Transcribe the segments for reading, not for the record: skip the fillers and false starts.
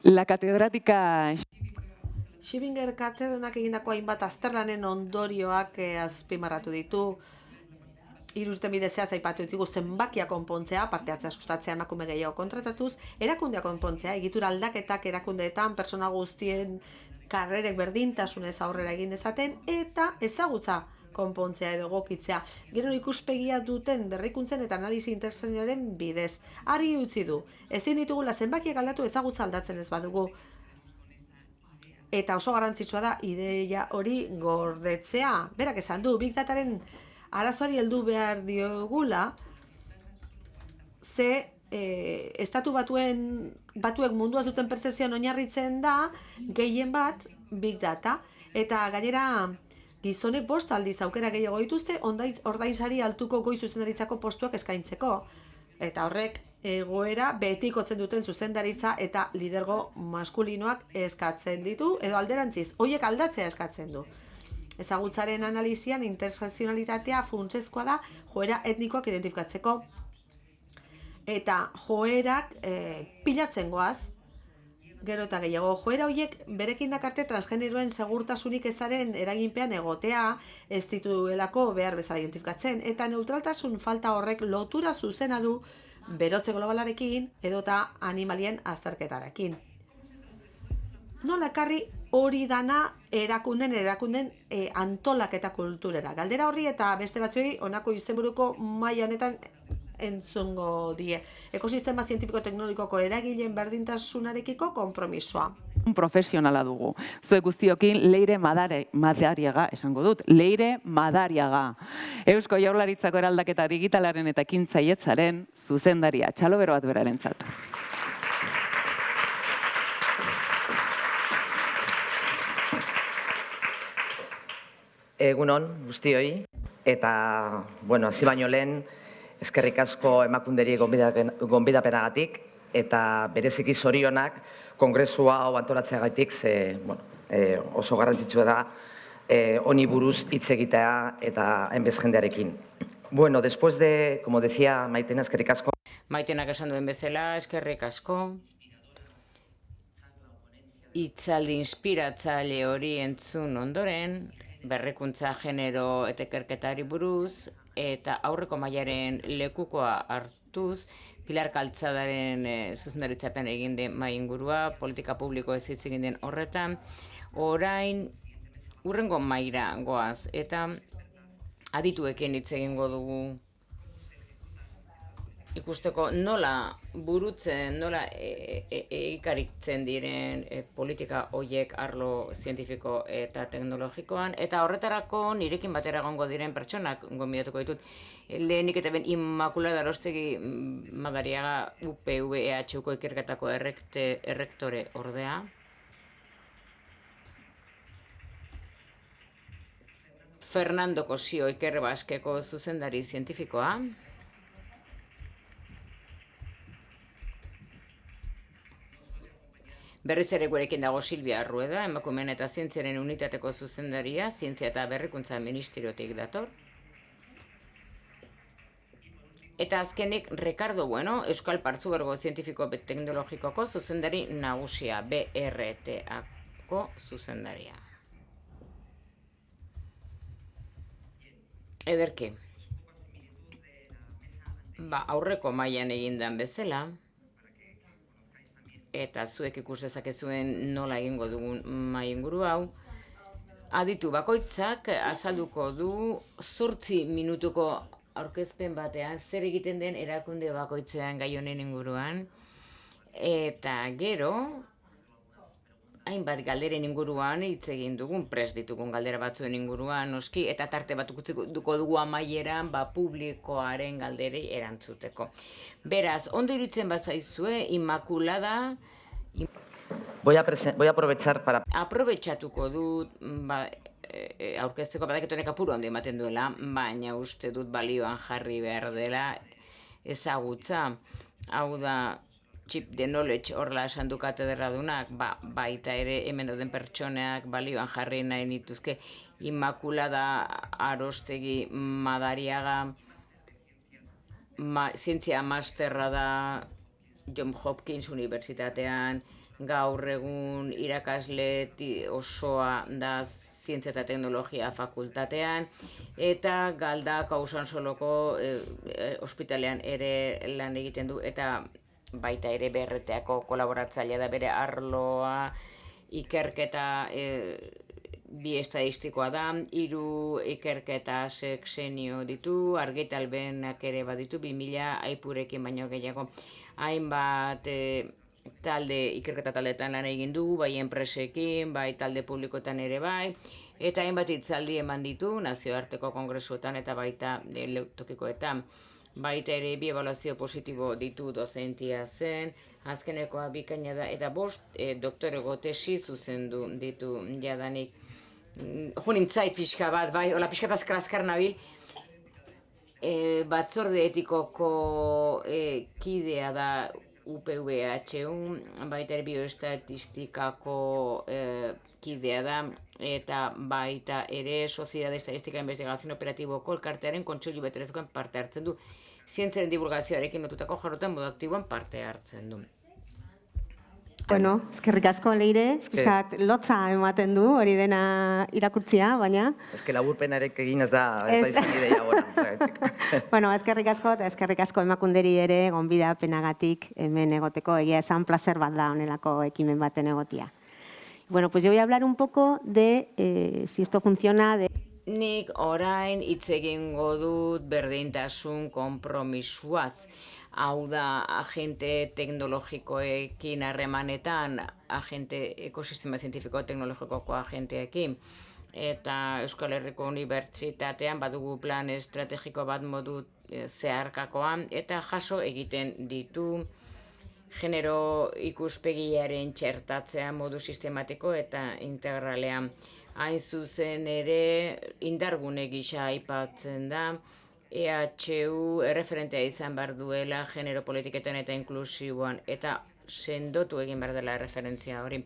La catedrática Schibinger katedranak egindako hainbat azterlanen ondorioak azpimarratu ditu. 3 urte bide zehatz aipatu ditugu zenbakia konpontzea, parte hartzea sustatzea emakume gehiago kontratatuz, erakundea konpontzea, egitura aldaketak erakundeetan pertsona guztien karrerek berdintasunez aurrera egin dezaten, eta ezagutza konpontzea edo egokitzea. Gero ikuspegia duten berrikuntzen eta analisi intersekzionalen bidez. Argi utzi du, ezin ditugula zenbakiak aldatu ezagutza aldatzen ez badugu. Eta oso garrantzitsua da ideia hori gordetzea. Berak esan du, Big Dataren arazoari heldu behar diogula, ze estatu batuek munduaz duten pertzepzioan oinarritzen da, gehien bat Big Data, eta gainera gizonek 5 aldiz aukera gehiago dituzte ordainsari altuko goi zuzendaritzako postuak eskaintzeko. Eta horrek egoera betikotzen duten zuzendaritza eta lidergo maskulinoak eskatzen ditu, edo alderantziz, horiek aldatzea eskatzen du. Ezagutzaren analizian intersekzionalitatea funtsezkoa da joera etnikoak identifikatzeko. Eta joerak pilatzen goaz, gero eta gehiago. Joera horiek berekin dakarte transgeneroen segurtasunik ezaren eraginpean egotea, ez dituelako behar bezala identifikatzen, eta neutraltasun falta horrek lotura zuzena du berotze globalarekin edota animalien azterketarekin. Nola ekarri hori dana erakunden antolaketa kulturera. Galdera horri eta beste batzuei honako izenburuko maila honetan entzungo die. Ekosistema zientifiko-teknologikoko eragileen berdintasunarekiko konpromisoa. Profesionala dugu. Zuek guztiokin Leire Madariaga esango dut. Leire Madariaga. Eusko Jaurlaritzako eraldaketa digitalaren eta ekintzailetzaren zuzendaria. Txalobero bat berarentzat. Egunon guztioi, eta, hasi baino lehen, eskerrik asko emakunderi gonbidapenagatik, eta bereziki zorionak kongresua hau antolatzeagatik, ze oso garrantzitsua da honi buruz hitz egitea eta hainbez jendearekin. Después de, como decía Maitena, eskerrik asko. Maitenak esan duen bezala, eskerrik asko. Hitzaldi inspiratzaile hori entzun ondoren, berrikuntza genero eta ikerketari buruz, eta aurreko mailaren lekukoa hartuz, Pilar Kaltzadaren zuzendaritzapen egin den mahai ingurua, politika publiko ez hitz egin den horretan, orain hurrengo mahaira goaz, eta adituekin hitz egingo dugu ikusteko nola burutzen, nola ikaritzen diren politika horiek arlo zientifiko eta teknologikoan, eta horretarako nirekin batera egongo diren pertsonak gonbidatuko ditut. Lehenik eta ben Inmaculada Arostegi Madariaga UPV-EHUko ikerketako errektore ordea. Fernando Cosio Ikerbasqueko zuzendari zientifikoa. Berriz ere gurekin dago Silvia Rueda, emakumeen eta zientziaren unitateko zuzendaria, zientzia eta berrikuntza ministeriotik dator. Eta azkenik Ricardo Bueno, Euskal Partzuergo Zientifiko Teknologikoko zuzendari nagusia, BRTA-ko zuzendaria. Ederki. Aurreko mailan egindan bezala, eta zuek ikus dezakezuen nola egingo dugun mahai inguru hau, aditu bakoitzak azalduko du 8 minutuko aurkezpen batean zer egiten den erakunde bakoitzean gai honen inguruan, eta gero hainbat galderen inguruan hitz egin dugun, prest ditugun galdera batzuen inguruan, noski, eta tarte bat utziko dugu amaieran publikoaren galderei erantzuteko. Beraz, ondo iruditzen bazaizue, Inmaculada... Voy a aprovechar para... Aprobetxatuko dut, aurkezteko badaketonek apuru handi ematen duela, baina uste dut balioan jarri behar dela ezagutza, hau da, chip de knowledge horrela esan du katederadunak, baita ere hemen dauden pertsoneak balioan jarri nahi nituzke. Inmaculada Arostegi Madariaga zientzia masterra da John Hopkins Unibertsitatean, gaur egun irakasle osoa da Zientzia eta Teknologia Fakultatean, eta Galdak Usansoloko ospitalean ere lan egiten du, eta baita ere BRT-ako kolaboratzailea da, bere arloa ikerketa bi estadistikoa da, 3 ikerketa sexenio ditu, argitalpenak ere baditu, 2000 aipurekin baino gehiago. Hainbat ikerketa taldeetan lan egin du, bai enpresekin, bai talde publikoetan ere bai, eta hainbat hitzaldi eman ditu nazioarteko kongresuetan eta baita tokikoetan. Baita ere bi ebaluazio positibo ditu dozentia zen, azkenekoa bikaina da, eta 5 doktorego tesi zuzendu ditu jadanik. Jo nintzai pixka bat, bai, hola pixka azkar nabil, batzorde etikoko kidea da UPVHU, baita ere bioestatistikako kidea da, eta baita ere Sociedad de Estadística e Investigación Operatibo elkartearen kontseilu beterezkoan parte hartzen du. Zientziaren divulgazioarekin lotutako jarrotan modu aktiboan parte hartzen du. Bueno, eskerrik asko Leire, pixkat lotza ematen du hori dena irakurtzia, baina... Eske laburpenarek egin ez da izan ideia gora. Bueno, eskerrik asko emakunderi ere gonbidapenagatik hemen egoteko, egia esan placer bat da honelako ekimen baten egotia. Bueno, pues yo voy a hablar un poco de si esto funciona... Nik orain hitz egingo dut berdintasun konpromisuaz. Hau da, agente teknologikoekin harremanetan, agente ekosistema zientifiko teknologikoko agenteekin. Eta Euskal Herriko Unibertsitatean badugu plan estrategiko bat modu zeharkakoan, eta jaso egiten ditu genero ikuspegiaren txertatzea modu sistematiko eta integralean. Hain zuzen ere indargune gisa aipatzen da, EHU erreferentea izan behar duela genero politiketan eta inklusiboan, eta sendotu egin behar dela referentzia hori.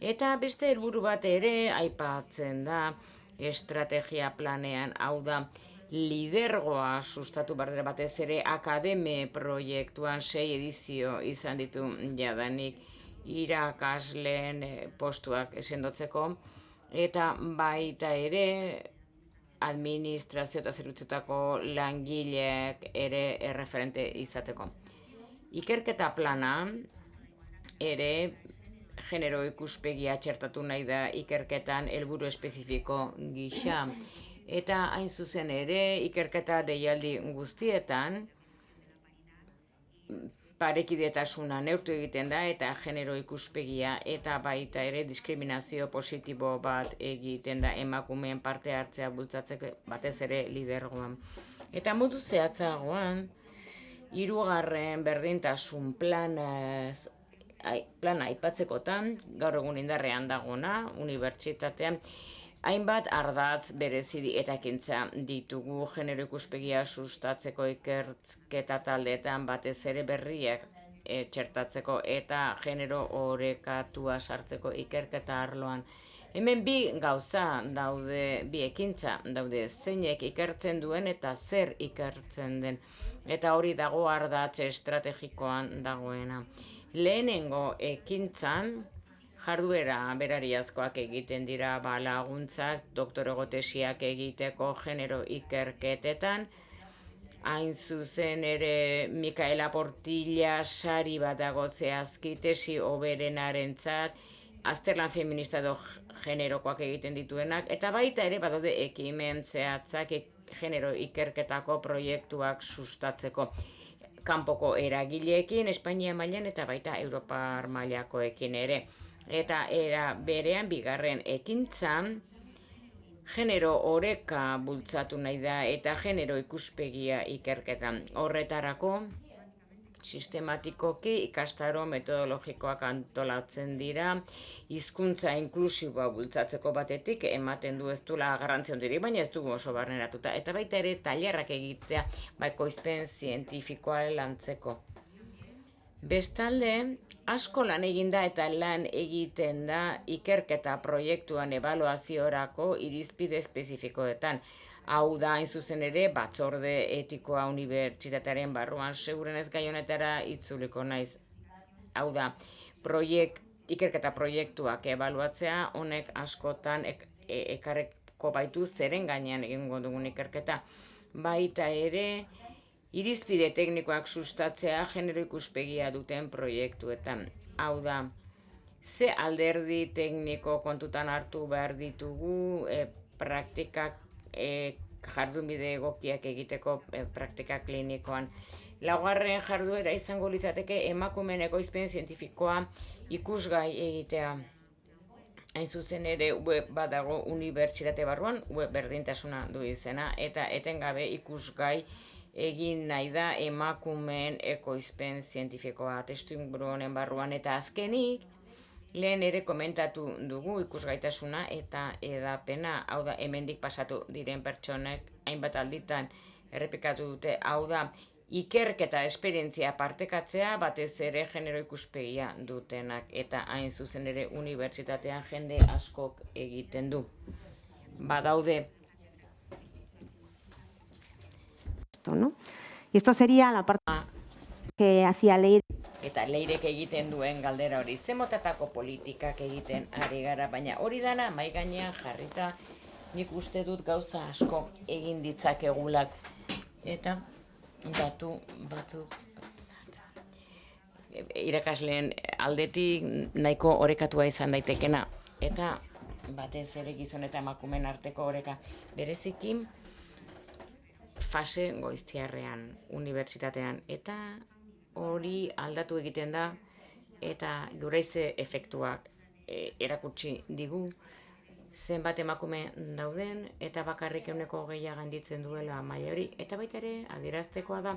Eta beste helburu bat ere aipatzen da estrategia planean, hau da, lidergoa sustatu behar dela batez ere akademe proiektuan 6 edizio izan ditu jadanik irakasleen postuak sendotzeko, eta baita ere administrazio eta zerbitzutako langileek ere erreferente izateko. Ikerketa plana ere genero ikuspegia txertatu nahi da ikerketan helburu espezifiko gisa. Eta hain zuzen ere ikerketa deialdi guztietan parekidetasuna neurtu egiten da eta genero ikuspegia eta baita ere diskriminazio positibo bat egiten da emakumeen parte hartzea bultzatzeko batez ere lidergoan. Eta modu zehatzagoan, 3. berdintasun plana aipatzekotan, gaur egun indarrean dagona, unibertsitatean, hainbat ardatz berezi eta ekintza ditugu genero ikuspegia sustatzeko ikerketa taldeetan batez ere berriak txertatzeko eta genero orekatua sartzeko ikerketa arloan. Hemen bi gauza daude, bi ekintza daude, zeinek ikertzen duen eta zer ikertzen den. Eta hori dago ardatz estrategikoan dagoena. Lehenengo ekintzan, jarduera berariazkoak egiten dira laguntzak, doktorego tesiak egiteko genero ikerketetan. Hain zuzen ere Mikaela Portilla sari bat dago zehazki tesi hoberenarentzat, azterlan feminista edo generokoak egiten dituenak, eta baita ere badaude ekimen zehatzak genero ikerketako proiektuak sustatzeko. Kanpoko eragileekin, Espainia mailan eta baita Europar mailakoekin ere. Eta era berean bigarren ekintzan, genero oreka bultzatu nahi da eta genero ikuspegia ikerketan. Horretarako, sistematikoki ikastaro metodologikoak antolatzen dira, hizkuntza inklusiboa bultzatzeko batetik ematen du ez duela garrantzi handirik, baina ez dugu oso barneratuta. Eta baita ere tailerrak egitea ekoizpen zientifikoa lantzeko. Bestalde, asko lan eginda eta lan egiten da ikerketa proiektuan ebaluaziorako irizpide espezifikoetan. Hau da, hain zuzen ere, batzorde etikoa unibertsitatearen barruan segurenez gai honetara itzuliko naiz. Hau da, ikerketa proiektuak ebaluatzea, honek askotan ekarreko baitu zeren gainean egingo dugun ikerketa. Baita ere, irizpide teknikoak sustatzea genero ikuspegia duten proiektuetan. Hau da, ze alderdi tekniko kontutan hartu behar ditugu praktikak jardunbide egokiak egiteko praktika klinikoan. Laugarren jarduera izango litzateke emakumeen ekoizpen zientifikoa ikusgai egitea. Hain zuzen ere web badago unibertsitate barruan, web berdintasuna du izena, eta etengabe ikusgai egin nahi da emakumeen ekoizpen zientifikoa testuinguru honen barruan. Eta azkenik, lehen ere komentatu dugu ikusgaitasuna eta edapena, hau da, hemendik pasatu diren pertsonek hainbat alditan errepikatu dute, hau da, ikerketa esperientzia partekatzea batez ere genero ikuspegia dutenak, eta hain zuzen ere unibertsitatean jende askok egiten du. Badaude. ¿No? Y esto sería la parte que hacía Leire. Eta Leirek egiten duen galdera hori, ze motatako politikak egiten ari gara, baina hori dana mahai gainean jarrita nik uste dut gauza asko egin ditzakegulak. Eta datu batzuk irakasleen aldetik nahiko orekatua izan daitekena. Eta batez ere gizon eta emakumeen arteko oreka bereziki fase goiztiarrean, unibertsitatean, eta hori aldatu egiten da, eta Guraize efektuak erakutsi digu, zenbat emakume dauden, eta bakarrik 20% gainditzen duela maila hori, eta baita ere, adieraztekoa da,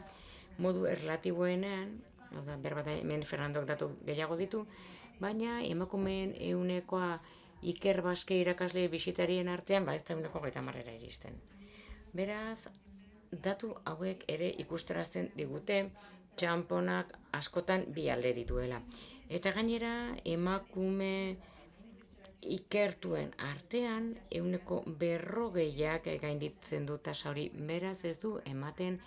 modu erlatiboenean, berbat hemen Fernandok datu gehiago ditu, baina emakumeen 100% Iker Baske irakasle bisitarien artean, ez da 30% iristen. Beraz, datu hauek ere ikusterazten digute txanponak askotan bi alde dituela. Eta gainera, emakume ikertuen artean 40% gainditzen du tasa hori, beraz ez du ematen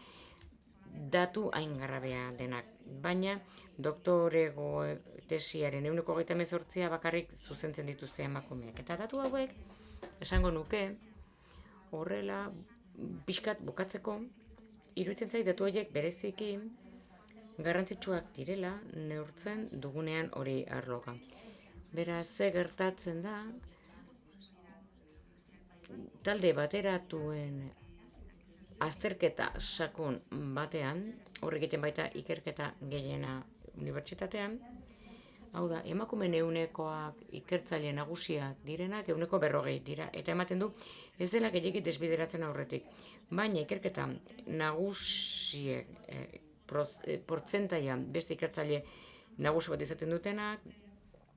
datu hain garabea denak. Baina, doktorego tesiaren 28% bakarrik zuzentzen dituzte emakumeak. Eta datu hauek, esango nuke, horrela, pixkat bukatzeko, iruditzen zait datu horiek bereziki garrantzitsuak direla neurtzen dugunean hori arloka. Beraz, ze gertatzen da, talde bateratuen azterketa sakon batean, hor egiten baita ikerketa gehiena unibertsitatean, hau da, emakumeen 100%ak ikertzaile nagusiak direnak 40% dira, eta ematen du ez dela gehiagik desbideratzen aurretik. Baina ikerketa nagusiek portzentaian beste ikertzaile nagusi bat izaten dutenak,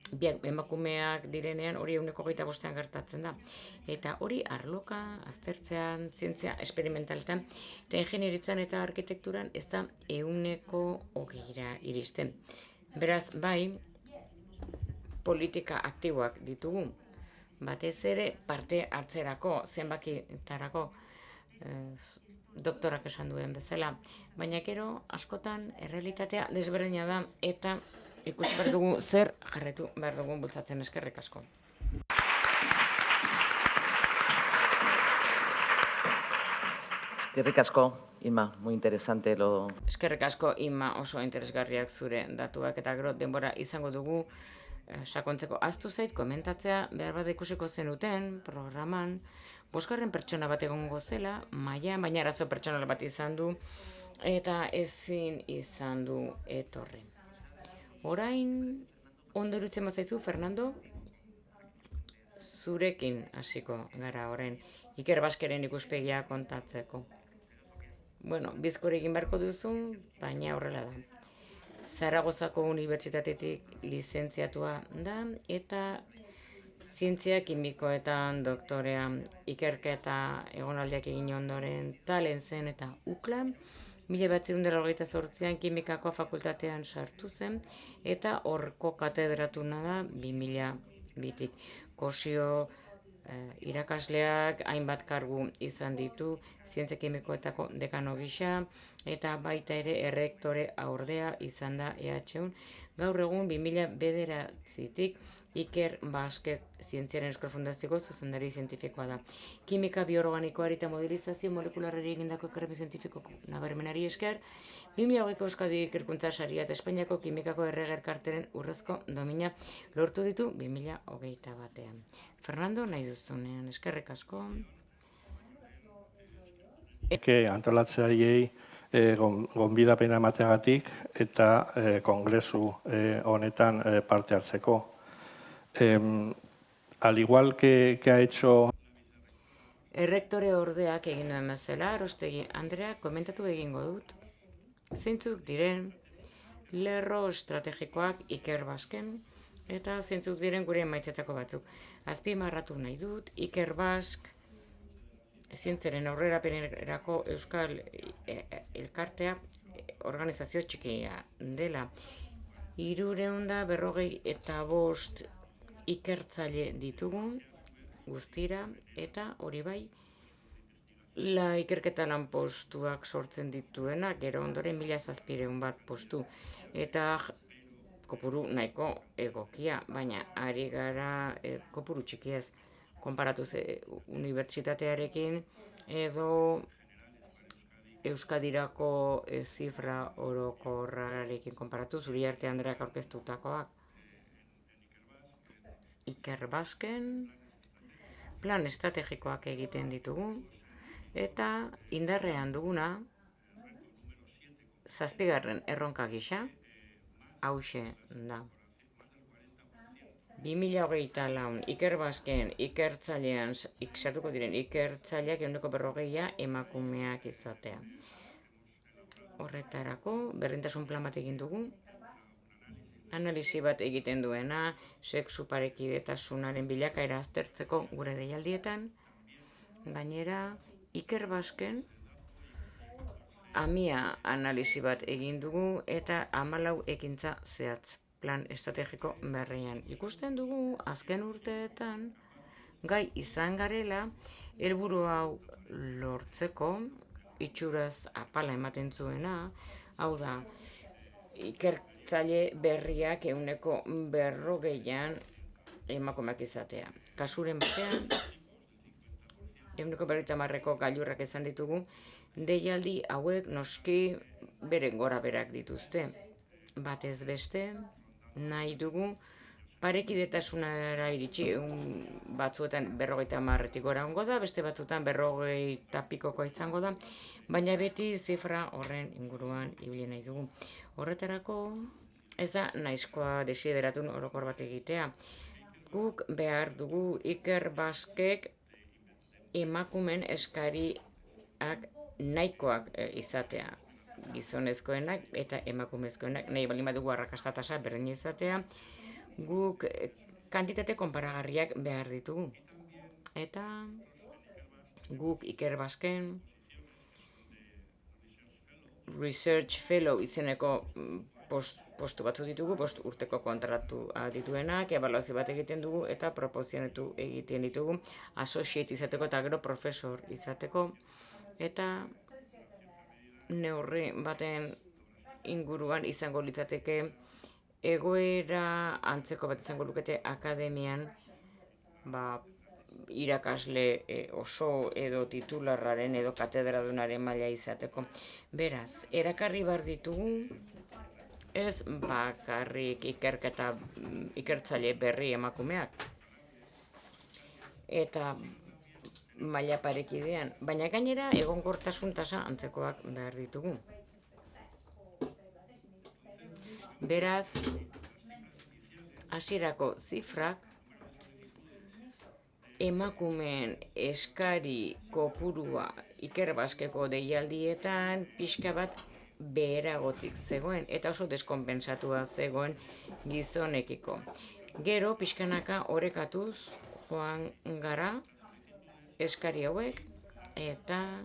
biak emakumeak direnean hori 25%an gertatzen da. Eta hori arloka, aztertzean, zientzia esperimentaletan, eta ingenieritzan eta arkitekturan ez da 100%ra iristen. Beraz, bai, politika aktiboak ditugu. Batez ere parte hartzerako, zenbakitarako doktorak esan duen bezala. Baina gero askotan errealitatea desberdina da eta ikusi behar dugu zer jarretu behar dugun bultzatzen. Eskerrik asko. Eskerrik asko, Inma, muy interesante lo... Eskerrik asko, Inma, oso interesgarriak zure datuak, eta gero denbora izango dugu sakontzeko. Ahaztu zait komentatzea behar bat ikusiko zenuten programan, 5. pertsona bat egongo zela, mailan, baina arazo pertsonal bat izan du, eta ezin izan du etorri. Orain, ondo iruditzen bazaizu, Fernando, zurekin hasiko gara orain, Iker Baskeren ikuspegia kontatzeko. Bueno, bizkor egin beharko duzu, baina horrela da. Zaragozako unibertsitatetik lizentziatua da, eta zientzia kimikoetan doktorea, ikerketa egonaldiak egin ondoren talen zen eta UCLA, 1998an kimikako fakultatean sartu zen, eta horko katedratuna da 2002tik. Kosio irakasleak hainbat kargu izan ditu, zientzia kimikoetako dekano gisa, eta baita ere errektore ordea izan da EHUn. Gaur egun 2009-tik Iker Baske Zientziaren Euskal Fundazioko zuzendari zientifikoa da. Kimika bioorganikoari eta modelizazio molekularrari egindako ekarpen zientifiko nabarmenari esker, 2008ko Euskadi Ikerkuntza Saria eta Espainiako Kimikako Errege Elkartearen urrezko domina lortu ditu 2021. Fernando, nahi duzunean, eskerrik asko. Antolatzaileei gonbidapena emateagatik eta kongresu honetan parte hartzeko. Al igual que ha hecho... Errektore ordeak egin duen bezala, Arostegi Andrea komentatu egingo dut. Zeintzuk diren lerro estrategikoak Iker Basken eta zeintzuk diren gure emaitzetako batzuk. Azpimarratu nahi dut, Iker Bask zientziaren aurrerapenerako Euskal Elkartea organizazio txikia dela. 355 ikertzaile ditugu guztira, eta hori bai, ikerketa lanpostuak sortzen dituena, gero ondoren 1700 postu. Eta kopuru nahiko egokia, baina ari gara kopuru txikiez konparatuz unibertsitatearekin edo Euskadirako zifra orokorrarekin konparatuz, Uriarte Andreak aurkeztutakoak. Iker Basken plan estrategikoak egiten ditugu, eta indarrean duguna 7. erronka gisa, hauxe da. 2024 Iker Basken ikertzailean sartuko diren ikertzaileak 40% emakumeak izatea. Horretarako berdintasun plan bat egin dugu, analisi bat egiten duena, sexu parekidetasunaren bilakaera aztertzeko gure deialdietan. Gainera, Iker Basken amia analisi bat egin dugu eta 14 ekintza zehatz plan estrategiko berrian. Ikusten dugu azken urteetan gai izan garela helburu hau lortzeko itxuraz apala ematen zuena, hau da, ikertzaile berriak 40%an emakumeak izatea. Kasuren batean, 150ko gailurrak izan ditugu, deialdi hauek noski beren gora berak dituzte. Batez beste, nahi dugu parekidetasunara iritsi, batzuetan 50%tik gora ongo da, beste batzuetan 40 pikokoa izango da, baina beti zifra horren inguruan ibili nahi dugu. Horretarako, ez da nahizkoa desideratun orokor bat egitea. Guk behar dugu Iker Baskek emakumen eskariak nahikoak izatea. Gizonezkoenak eta emakumezkoenak nahi baldin badugu arrakasta tasa berdina izatea, guk kantitate konparagarriak behar ditugu. Eta guk Iker Basken Research Fellow izeneko postu batzu ditugu, 5 urteko kontratu dituenak, ebaluazio bat egiten dugu eta proportzionatu egiten ditugu associate izateko eta gero profesor izateko, eta neurri baten inguruan izango litzateke egoera antzeko bat izango lukete akademian, irakasle oso edo titularraren edo katedradunaren maila izateko. Beraz, erakarri behar ditugu, ez bakarrik ikertzaile berri emakumeak eta maila parekidean, baina gainera egonkortasun tasa antzekoak behar ditugu. Beraz, hasierako zifrak emakumeen eskari kopurua Iker Baskeko deialdietan pixka bat beheragotik zegoen eta oso deskonpensatua zegoen gizonekiko. Gero pixkanaka orekatuz joan gara eskari hauek eta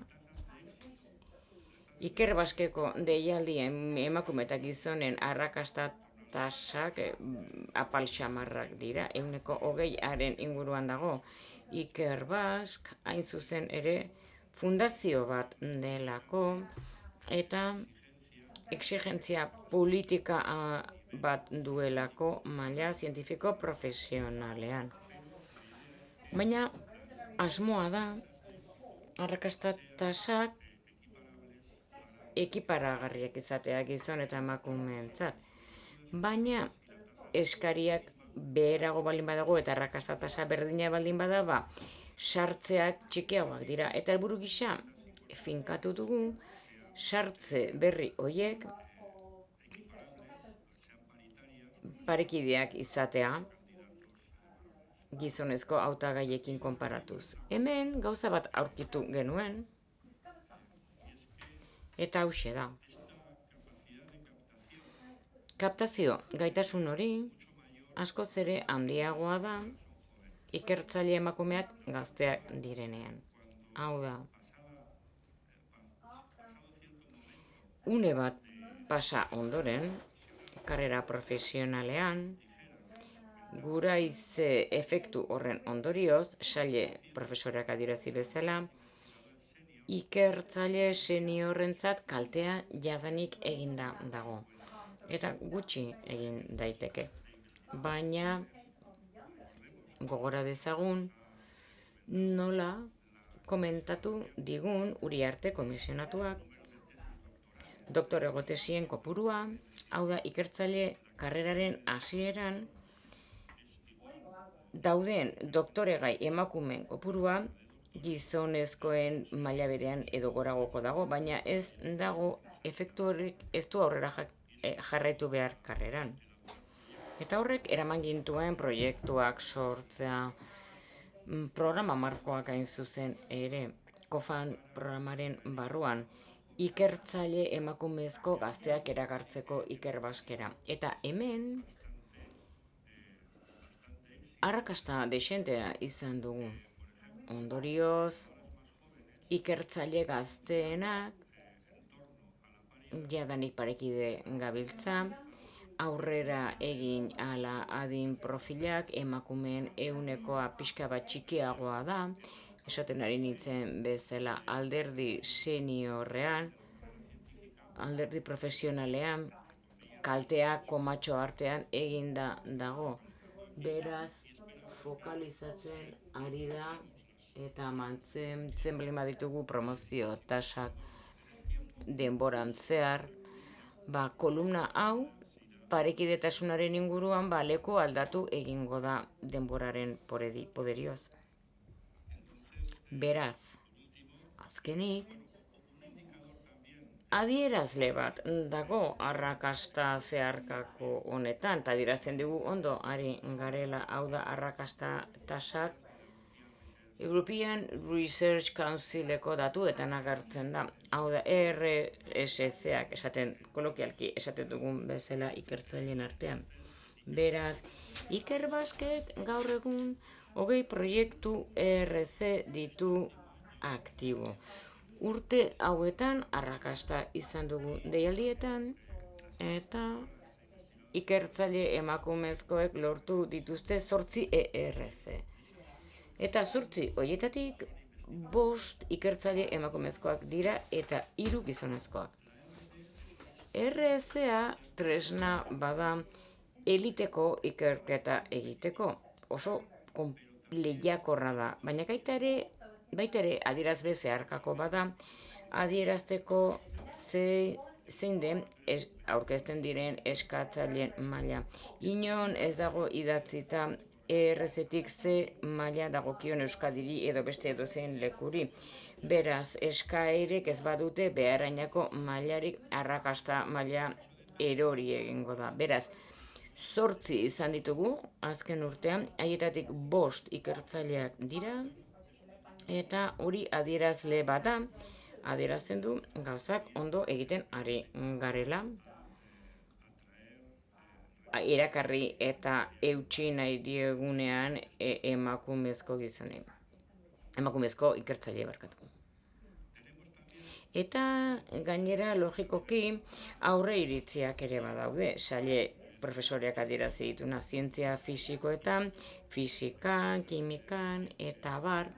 Iker Baskeko deialdien emakume eta gizonen arrakasta tasak apal xamarrak dira, 20%aren inguruan dago. Iker Bask, hain zuzen ere, fundazio bat delako, eta exigentzia politika bat duelako maila zientifiko profesionalean. Baina asmoa da arrakasta tasak ekiparagarriak izatea gizon eta emakumeentzat. Baina eskariak beherago baldin badago eta arrakasta tasa berdina baldin bada, sartzeak txikiagoak dira. Eta helburu gisa finkatu dugu sartze berri hoiek parekideak izatea gizonezko hautagaiekin konparatuz. Hemen gauza bat aurkitu genuen, eta hauxe da. Kaptazio gaitasun hori askoz ere handiagoa da ikertzaile emakumeak gazteak direnean. Hau da, une bat pasa ondoren, karrera profesionalean, guraize efektu horren ondorioz, saile profesorak adierazi bezala, ikertzaile seniorrentzat kaltea jadanik eginda dago. Eta gutxi egin daiteke. Baina gogora dezagun nola komentatu digun Uriarte komisionatuak doktorego tesien kopurua, hau da ikertzaile karreraren hasieran dauden doktoregai emakumeen kopurua gizonezkoen maila berean edo goragoko dago, baina ez dago efektu horrek ez du aurrera jarraitu behar karreran. Eta horrek eraman gintuen proiektuak sortzea, programa markoak hain zuzen ere, COFAN programaren barruan, ikertzaile emakumezko gazteak erakartzeko Iker Baskera. Eta hemen arrakasta desentea izan dugu. Ondorioz, ikertzaile gazteenak jadanik parekide gabiltza, aurrera egin ala adin profilak emakumeen ehunekoa pixka bat txikiagoa da, esaten ari nintzen bezala alderdi seniorrean, alderdi profesionalean, kaltea komatxo artean eginda dago. Beraz, fokalizatzen ari da eta mantentzen blima ditugu promozio tasak denboran zehar, kolumna hau parekidetasunaren inguruan leku aldatu egingo da denboraren poderioz. Beraz, azkenik, adierazle bat dago arrakasta zeharkako honetan, eta adierazten dugu ondo ari garela, hau da arrakasta tasak European Research Councileko datuetan agertzen da. Hau da, RSC-ak kolokialki esaten dugun bezala ikertzaileen artean. Beraz, Iker Baskek gaur egun 20 proiektu ERC ditu aktibo. Urte hauetan arrakasta izan dugu deialdietan eta ikertzaile emakumezkoek lortu dituzte 8 ERC. Eta 8 horietatik 5 ikertzaile emakumezkoak dira eta 3 gizonezkoak. RCA tresna bada eliteko ikerketa egiteko, oso lehiakorra da, baina baita ere adierazle zeharkako bada, adierazteko zein den aurkezten diren eskatzaileen maila. Inon ez dago idatzita ERC-tik ze maila dagokion Euskadiri edo beste edozein lekuri. Beraz, eskaerek ez badute beharainako mailarik arrakasta maila erori egingo da. Beraz, 8 izan ditugu azken urtean, haietatik 5 ikertzaileak dira, eta hori adierazle bada, adierazten du gauzak ondo egiten ari garela. Erakarri eta eutsi nahi diegunean emakumezko gizonei. Emakumezko ikertzaile barkatu. Eta gainera logikoki aurre iritziak ere badaude. Saile profesoreak adierazi dituna, zientzia fisikoetan, fisikan, kimikan, eta bar,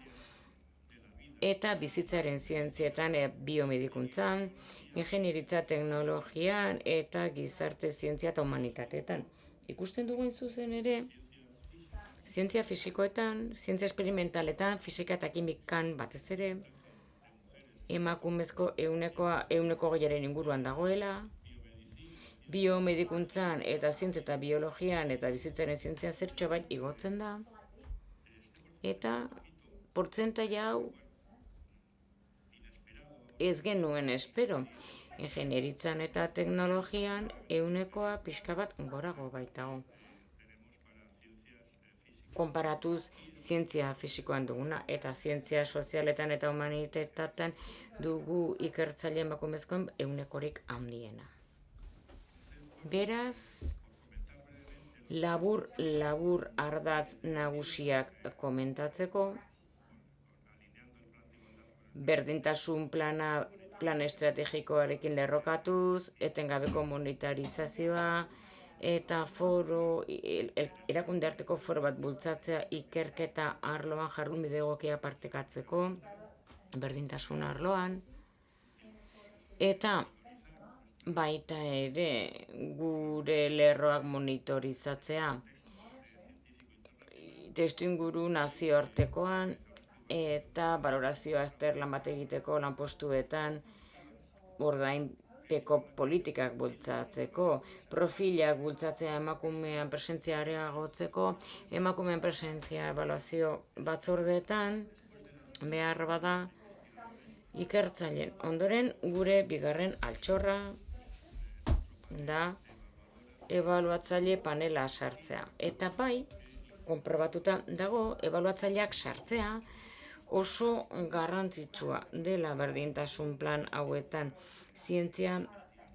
eta bizitzaren zientzietan, biomedikuntzan, ingenieritza teknologian, eta gizarte zientzia eta humanitateetan. Ikusten dugu zuzen ere, zientzia fisikoetan, zientzia esperimentaletan, fisika eta kimikan batez ere, emakumezko euneko gehiaren inguruan dagoela, biomedikuntzan eta zientzia eta biologian eta bizitzaren zientzian zertxo bat igotzen da, eta portzentaia hau ez genuen espero. Ingenieritzan eta teknologian eunekoa pixka bat gorago baitago. Konparatuz zientzia fisikoan duguna eta zientzia sozialetan eta humanitateetan dugu ikertzaile emakumezkoen eunekorik handiena. Beraz, labur ardatz nagusiak komentatzeko, berdintasun plan estrategikoarekin lerrokatuz, etengabeko monetarizazioa, eta erakunde arteko foro bat bultzatzea ikerketa arloan jardunbide egokia partekatzeko, berdintasun arloan, eta baita ere gure lerroak monitorizatzea, testuinguru nazioartekoan, eta balorazioa azterlan bat egiteko lanpostuetan ordainpeko politikak bultzatzeko, profilak bultzatzea emakumean presentzia areagotzeko, emakumean presentzia ebaluazio batzordeetan behar bada ikertzaileen. Ondoren gure bigarren altxorra da ebaluatzaile panela sartzea. Eta bai, konprobatuta dago, ebaluatzaileak sartzea oso garrantzitsua dela berdintasun plan hauetan, zientzia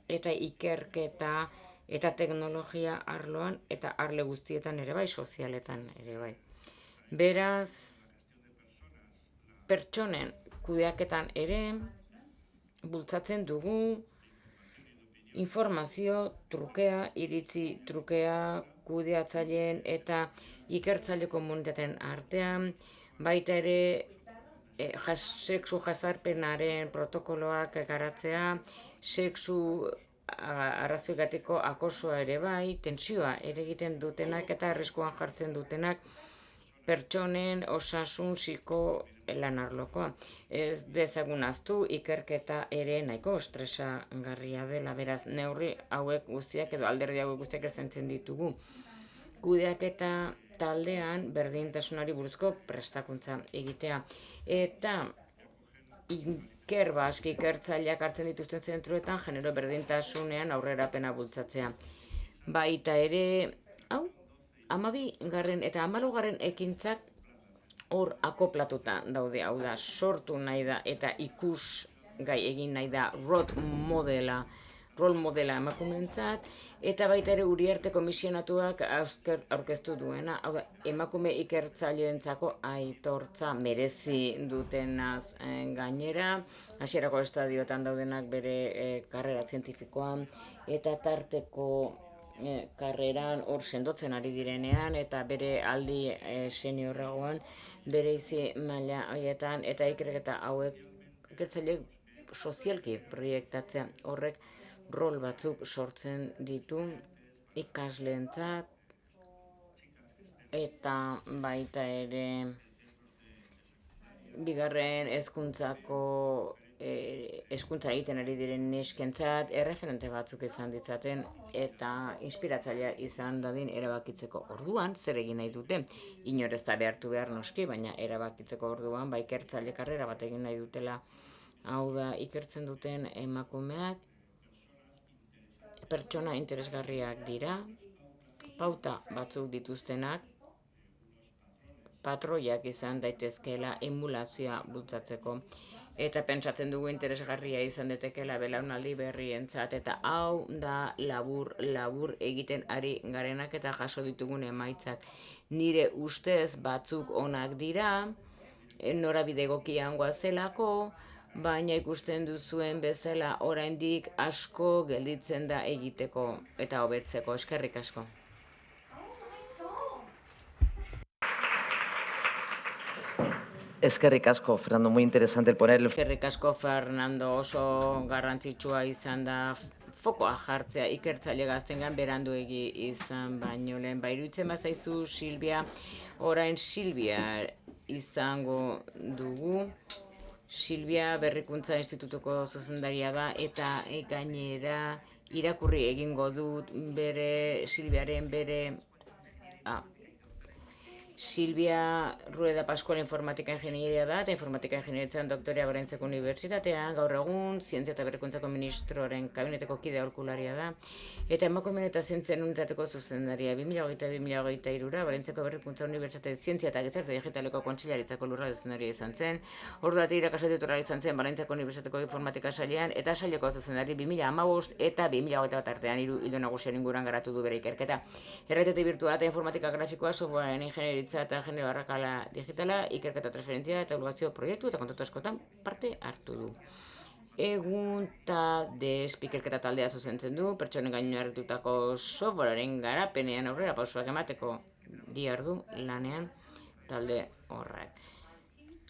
eta ikerketa eta teknologia arloan eta arle guztietan ere bai, sozialetan ere bai. Beraz, pertsonen kudeaketan ere bultzatzen dugu informazio trukea, iritzi trukea, kudeatzaileen eta ikertzaile komunitateen artean, baita ere sexu jazarpenaren protokoloak garatzea, sexu arrazoigatiko akosoa ere bai, tentsioa ere egiten dutenak eta arriskuan jartzen dutenak pertsonen osasun lan arlokoa. Ez dezagun ahaztu ikerketa ere nahiko estresagarria dela, beraz neurri hauek guztiak edo alderdi hauek guztiak ezentzen ditugu. Kudeaketa taldean berdintasunari buruzko prestakuntza egitea. Eta ikertzaileak hartzen dituzten zentroetan genero berdintasunean aurrerapena bultzatzea. Baita ere, 12. eta 14. ekintzak hor akoplatuta daude, hau da, sortu nahi da eta ikusgai egin nahi da rol modela emakumeentzat, eta baita ere Uriarte komisionatuak aurkeztu duena, hau da, emakume ikertzaileentzako aitortza merezi dutenaz gainera, hasierako estadioetan daudenak bere karrera zientifikoan, eta tarteko karreran hor sendotzen ari direnean, eta bere aldi seniorragoan, bere izi maila horietan, eta ikerketa hauek ikertzaileek sozialki proiektatzea horrek rol batzuk sortzen ditu ikasleentzat eta baita ere bigarren hezkuntzako hezkuntza egiten ari diren neskentzat erreferente batzuk izan ditzaten eta inspiratzailea izan dadin erabakitzeko orduan, zer egin nahi dute, inor ez da behartu behar noski, baina erabakitzeko orduan, ikertzaile karrera bat egin nahi dutela, hau da ikertzen duten emakumeak, pertsona interesgarriak dira, pauta batzuk dituztenak, patroiak izan daitezkeela emulazioa bultzatzeko, eta pentsatzen dugu interesgarria izan daitekeela belaunaldi berrientzat, eta hau da labur egiten ari garenak eta jaso ditugun emaitzak. Nire ustez batzuk onak dira, norabide egokian goazelako, baina ikusten duzuen bezala oraindik asko gelditzen da egiteko eta hobetzeko. Eskerrik asko. Eskerrik asko, Fernando, muy interesante el poner el... Eskerrik asko, Fernando, oso garrantzitsua izan da fokoa jartzea ikertzaile gaztengan beranduegi izan baino lehen. Iruditzen bazaizu, Silvia, orain Silvia izango dugu. Silvia Berrikuntza Institutuko zuzendaria da eta gainera irakurri egingo dut Silvia Rueda Pascual informatika ingenieria da, eta informatika ingenieritzan doktorea Barentzeko Unibertsitatean, gaur egun, Zientzia eta Berrikuntzako Ministroaren kabineteko kide aholkularia da, eta emakumeen eta zientzien unitateko zuzendaria 2020-2023 Barentzeko Berrikuntza Unibertsitate Zientzia eta Gizarte Digitaleko Kontseilaritzako lurralde zuzendaria izan zen, ordurate irakasle titular izan zen Barentzeko Unibertsitateko informatika sailean, eta saileko zuzendari 2015 eta 2021 artean 3 ildo nagusien inguruan garatu du bere ikerketa. Errealitate birtuala eta informatika grafikoa, softwarearen ingenieritza eta genero arrakala digitala, ikerketa transferentzia eta ebaluazio proiektu eta kontratu askotan parte hartu du. Egun de ikerketa taldea zuzentzen du, pertsonen gainu hartutako softwarearen garapenean aurrera pausoak emateko dihardu lanean talde horrek.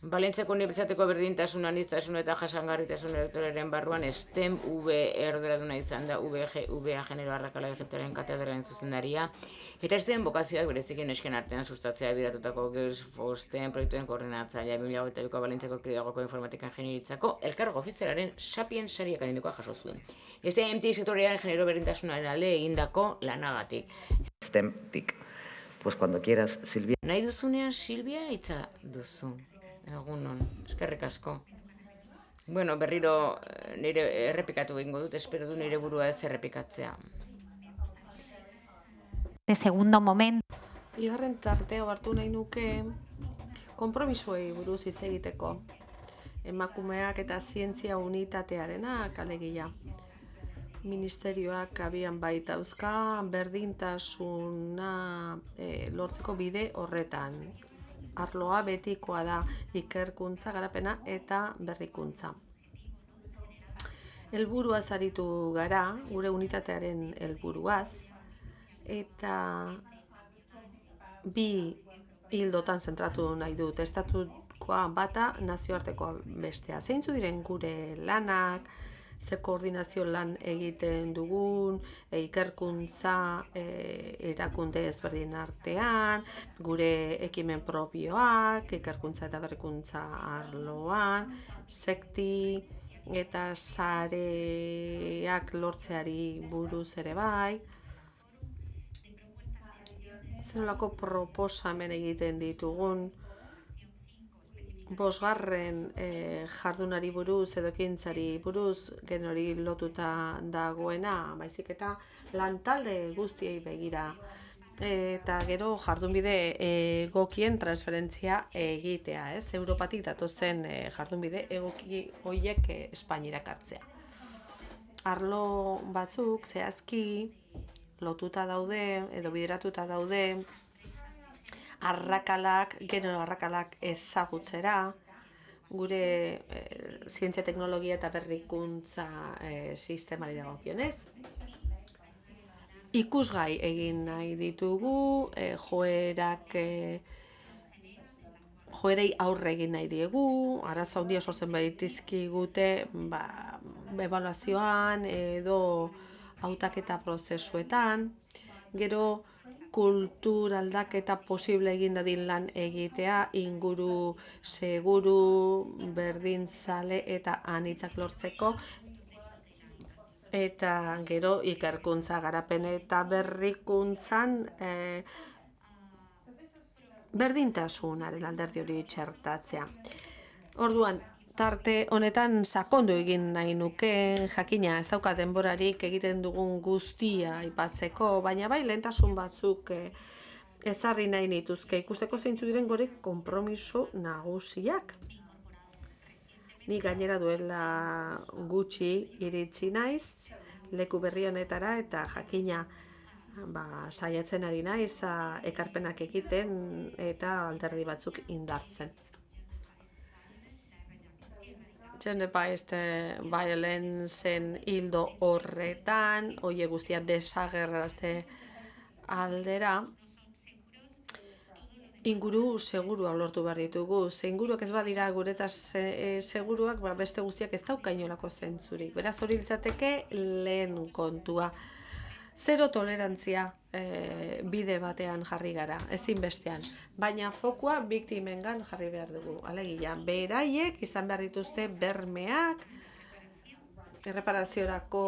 Valentziako Unibertsitateko berdintasun, aniztasun eta jasangarritasun elektoraren barruan STEM erderaduna izan da VA genero arrakala digitalaren katedralen zuzendaria, eta STEM bokazioak bereziki nesken artean sustatzea bidatutako Girls for STEM proiektuen koordinatzailea 2022ko Valentziako Kidegoko informatika ingenieritzako elkargo ofizialaren Sapien sari akademikoa jaso zuen. STEM-tik sektorean genero berdintasunaren alde egindako lanagatik. STEM-tik. Pues cuando quieras, Silvia. Nahi duzunean, Silvia, hitza duzu. Egunon, eskerrik asko. Bueno, berriro nire errepikatu egingo dut, espero du nire burua ez errepikatzea. De segundo momento. Bigarren tartea hartu nahi nuke konpromisoei buruz hitz egiteko. Emakumeak eta zientzia unitatearenak alegia. Ministerioak abian baitauzka berdintasuna lortzeko bide horretan. Arloa betikoa da ikerkuntza, garapena eta berrikuntza. Helburuaz aritu gara, gure unitatearen helburuaz, eta bi hildotan zentratu nahi dut. Estatukoa bata, nazioartekoa bestea. Zeintzu diren gure lanak, ze koordinazio lan egiten dugun, ikerkuntza erakunde ezberdin artean, gure ekimen propioak, ikerkuntza eta berrikuntza arloan, sekti eta sareak lortzeari buruz ere bai. Zenolako proposamen egiten ditugun, bosgarren jardunari buruz edo ekintzari buruz genori lotuta dagoena, baizik eta lantalde guztiei begira. Eta gero jardunbide egokien transferentzia egitea, ez? Europatik datozen jardunbide egoki horiek Espainiara hartzea. Arlo batzuk zehazki lotuta daude edo bideratuta daude genero arrakalak ezagutzera, gure zientzia, teknologia eta berrikuntza sistemari dagokionez. Ikusgai egin nahi ditugu, joerei aurre egin nahi diegu, arazo handia sortzen baditizkigute ebaluazioan edo hautaketa prozesuetan, gero kultur aldaketa posible egin dadin lan egitea, inguru seguru, berdinzale eta anitzak lortzeko, eta gero ikerkuntza, garapen eta berrikuntzan berdintasunaren alderdi hori txertatzea. Orduan, tarte honetan sakondu egin nahi nuke, jakina ez dauka denborarik egiten dugun guztia aipatzeko, baina bai lehentasun batzuk ezarri nahi nituzke, ikusteko zeintzu diren gure konpromiso nagusiak. Ni gainera duela gutxi iritsi naiz, leku berri honetara eta jakina saiatzen ari naiz ekarpenak egiten eta alderdi batzuk indartzen. gender-based violenceen hildo horretan, hoie guztia desagerrazte aldera, inguru segurua lortu behar ditugu. Ze inguruak ez badira guretaz seguruak, beste guztiak ez daukainolako zentzurik. Beraz hori litzateke lehen kontua. Zero tolerantzia bide batean jarri gara, ezinbestean. Baina fokua biktimengan jarri behar dugu. Alegia, beraiek izan behar dituzte bermeak, erreparaziorako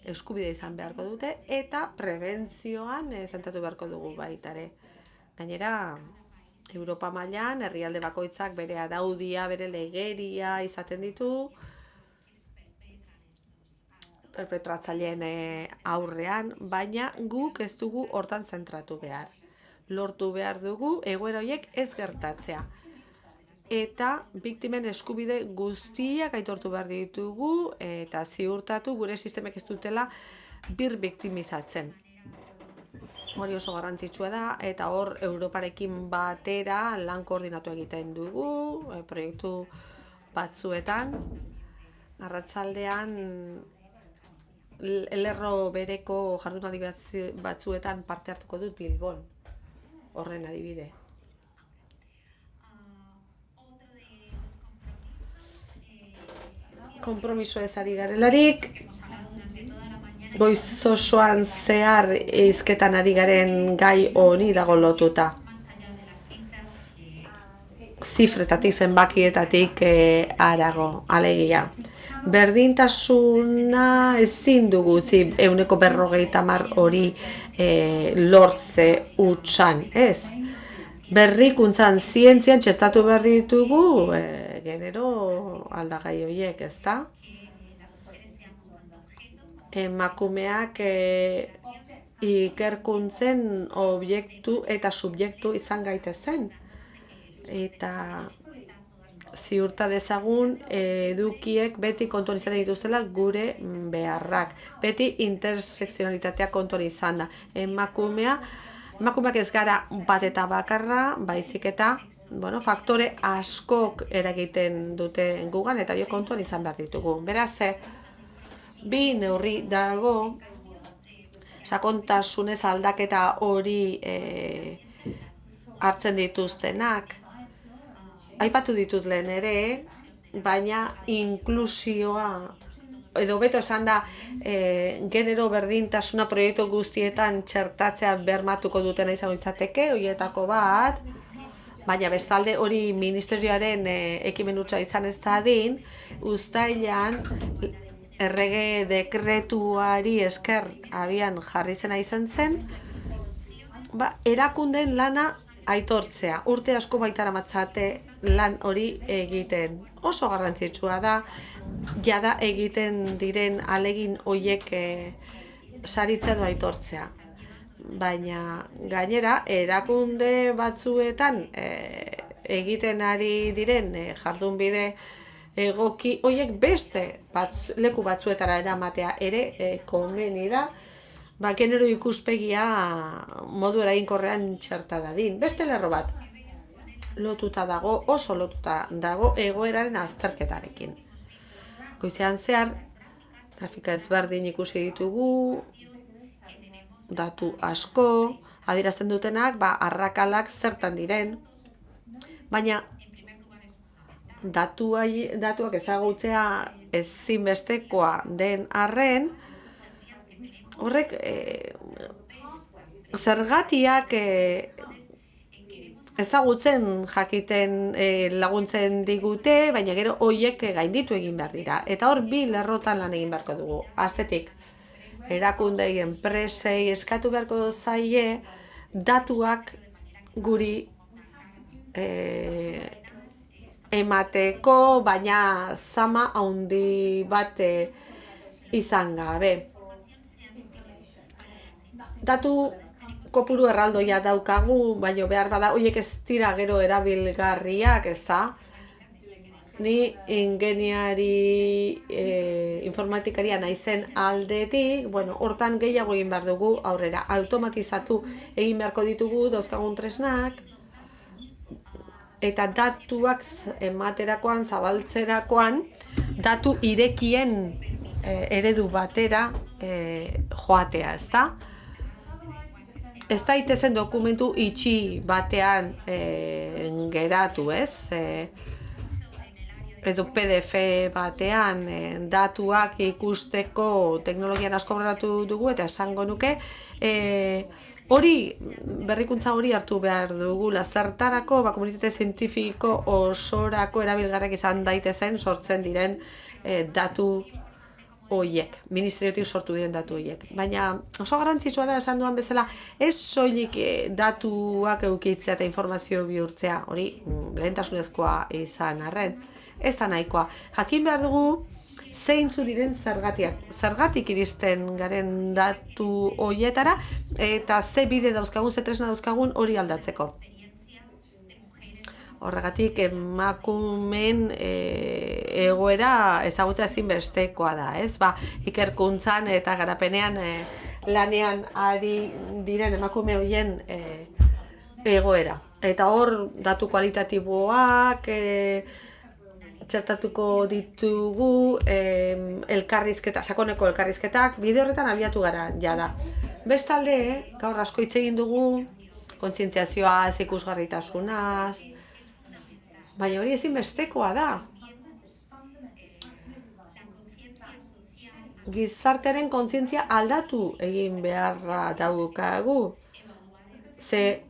eskubide izan beharko dute, eta prebentzioan zentratu beharko dugu baitare. Gainera, Europa mailan herrialde bakoitzak bere araudia, bere legeria izaten ditu, perpetratzaileen aurrean, baina guk ez dugu hortan zentratu behar. Lortu behar dugu egoera horiek ez gertatzea. Eta biktimen eskubide guztiak aitortu behar ditugu eta ziurtatu gure sistemek ez dutela biktimizatzen. Hori oso garrantzitsua da, eta hor Europarekin batera lan koordinatu egiten dugu, proiektu batzuetan, arratsaldean Lerro bereko jardunaldi batzuetan parte hartuko dut Bilbon, horren adibide. Konpromiso ez ari garelarik, goiz osoan zehar hizketan ari garen gai honi dago lotuta. Zifretatik, zenbakietatik harago, alegia. Berdintasuna ezin dugu utzi 150 hori lortze hutsan, ez? Berrikuntzan, zientzian txertatu behar ditugu genero aldagai horiek, ez da? Emakumeak ikerkuntzen objektu eta subjektu izan gaitezen. Eta ziurta dezagun edukiek beti kontuan izan dituztela gure beharrak. Beti intersekzionalitatea kontuan izan da. Emakumeak ez gara bat eta bakarra, baizik eta faktore askok eragiten dute gugan, eta jo kontuan izan behar ditugu. Beraz, bi neurri dago, sakontasunez aldaketa hori hartzen dituztenak. Aipatu ditut lehen ere, baina inklusioa, edo beto esan da, genero berdintasuna proiektu guztietan txertatzea bermatuko dutena izango izateke, horietako bat, baina bestalde hori ministerioaren ekimen hutsa izan ez dadin, uztailean errege dekretuari esker abian jarri zena izan zen, erakundeen lana aitortzea. Urte asko baitara matzate lan hori egiten. Oso garrantzitsua da, jada egiten diren alegin hoiek saritzea du aitortzea. Baina gainera, erakunde batzuetan egiten ari diren jardunbide egoki hoiek beste leku batzuetara eramatea ere komeni da, genero ikuspegia modu eraginkorrean txerta dadin. Beste lerro bat lotuta dago, oso lotuta dago egoeraren azterketarekin. Goizean zehar, grafika ezberdin ikusi ditugu, datu asko, adierazten dutenak, arrakalak zertan diren, baina datuak ezagutzea ezinbestekoa den arren, horrek zergatiak ezagutzen jakiten laguntzen digute, baina gero horiek gainditu egin behar dira. Eta hor bi lerrotan lan egin beharko dugu. Astetik, erakundei enpresei eskatu beharko zaie datuak guri emateko, baina zama handi bat izan gabe. Datu kopuru erraldoia daukagu, baina behar bada, horiek ez dira gero erabilgarriak, ez da? Ni ingeniari informatikaria naizen aldetik, hortan gehiago egin behar dugu aurrera. Automatizatu egin beharko ditugu dauzkagun tresnak, eta datuak ematerakoan, zabaltzerakoan, datu irekien eredu batera joatea, ezta? Ez daitezen dokumentu itxi batean geratu, ez? Edo PDF batean datuak ikusteko teknologian asko aurreratu dugu eta esango nuke hori, berrikuntza hori hartu behar dugula zertarako, komunitate zientifiko osorako erabilgarriak izan daitezen sortzen diren datu horiek, ministeriotik sortu diren datu horiek. Baina oso garrantzitsua da esan duan bezala, ez soilik datuak eukitzea eta informazio bihurtzea, hori lehentasunezkoa izan arren, ez da nahikoa. Jakin behar dugu zeintzu diren zergatiak, zergatik iristen garen datu horietara eta ze bide dauzkagun, ze tresna dauzkagun hori aldatzeko. Horregatik emakumeen egoera ezagutza ezinbestekoa da, ez? Ikerkuntzan eta garapenean lanean ari diren emakume horien egoera. Eta hor datu kualitatiboak txertatuko ditugu elkarrizketa, sakoneko elkarrizketak, bide horretan abiatu gara jada. Bestalde, gaur asko hitz egin dugu kontzientziazioaz, ikusgarritasunaz, baina hori ezinbestekoa da. Gizartearen kontzientzia aldatu egin beharra daukagu. Ze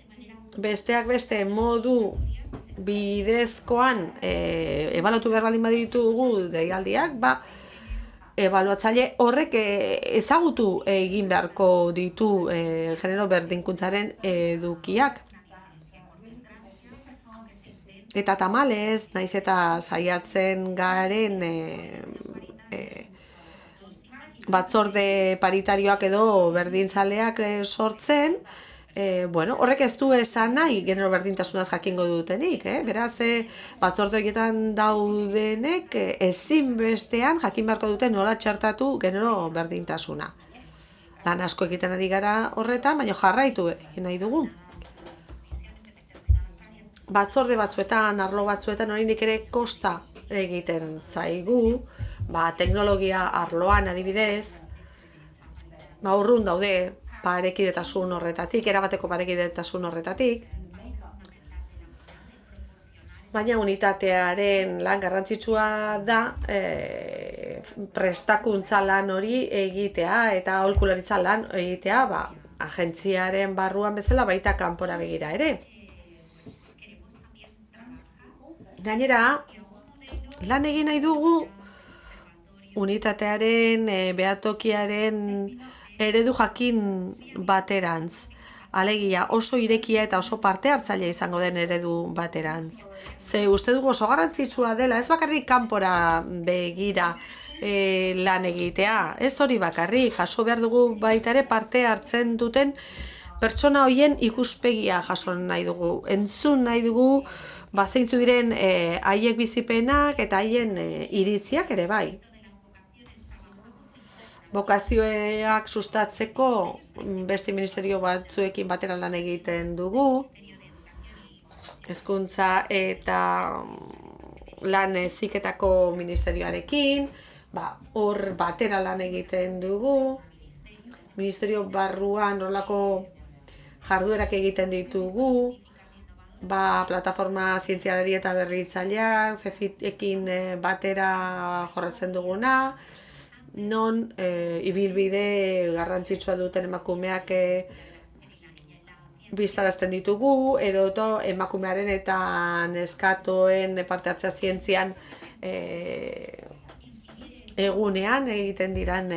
besteak beste modu bidezkoan ebaluatu behar baldin baditugu deialdiak, ebaluatzaile horrek ezagutu egin beharko ditu genero berdinkuntzaren edukiak. Eta tamalez, naiz eta saiatzen garen batzorde paritarioak edo berdintzaleak sortzen, horrek ez du esan nahi genero berdintasunaz jakingo dutenik, beraz, batzorde horietan daudenek ezinbestean jakin beharko dute nola txertatu genero berdintasuna. Lan asko egiten ari gara horretan, baina jarraitu egin nahi dugu. Batzorde batzuetan, arlo batzuetan oraindik ere kosta egiten zaigu, teknologia arloan adibidez, urrun daude parekidetasun horretatik, erabateko parekidetasun horretatik, baina unitatearen lan garrantzitsua da prestakuntza lan hori egitea eta aholkularitza lan egitea, agentziaren barruan bezala baita kanpora begira ere. Gainera, lan egin nahi dugu unitatearen, behatokiaren eredu jakin baterantz. Alegia, oso irekia eta oso parte hartzailea izango den eredu baterantz. Ze uste dugu oso garrantzitsua dela, ez bakarrik kanpora begira lan egitea. Ez hori bakarrik, jaso behar dugu baita ere parte hartzen duten pertsona horien ikuspegia jaso nahi dugu. Entzun nahi dugu, zeintzu diren haiek bizipenak eta haien iritziak ere bai. Bokazioak sustatzeko beste ministerio batzuekin batera lan egiten dugu. Hezkuntza eta lan heziketako ministerioarekin, hor batera lan egiten dugu. Ministerio barruan rolako jarduerak egiten ditugu. Plataforma zientzialari eta berritzaileak, CEFIT-ekin batera jorratzen duguna, non ibilbide garrantzitsua duten emakumeak biztarazten ditugu, edo emakumearen eta neskatoen parte hartzea zientzian egunean egiten diran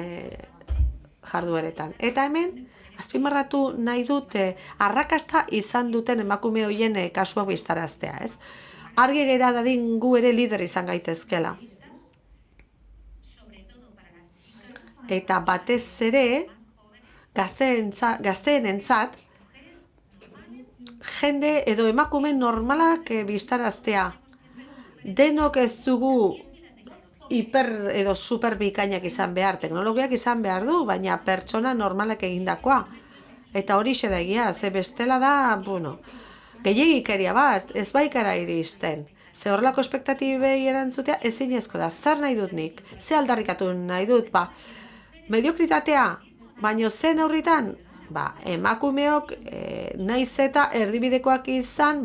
jardueretan. Eta hemen, azpimarratu nahi dut arrakasta izan duten emakume horien kasuak biztaraztea, ez? Argi gera dadin gu ere lider izan gaitezkela. Eta batez ere, gazteenentzat, jende edo emakume normalak biztaraztea. Denok ez dugu hiper edo super bikainak izan behar, teknologiak izan behar du, baina pertsona normalak egindakoa. Eta hori da egia, ze bestela da, gehiegikeria bat, ez baikara iristen. Ze horrelako espektatibei erantzutea ezinezko da. Zer nahi dut nik? Ze aldarrikatu nahi dut? Mediokritatea, baino zen neurritan, emakumeok naiz eta erdibidekoak izan,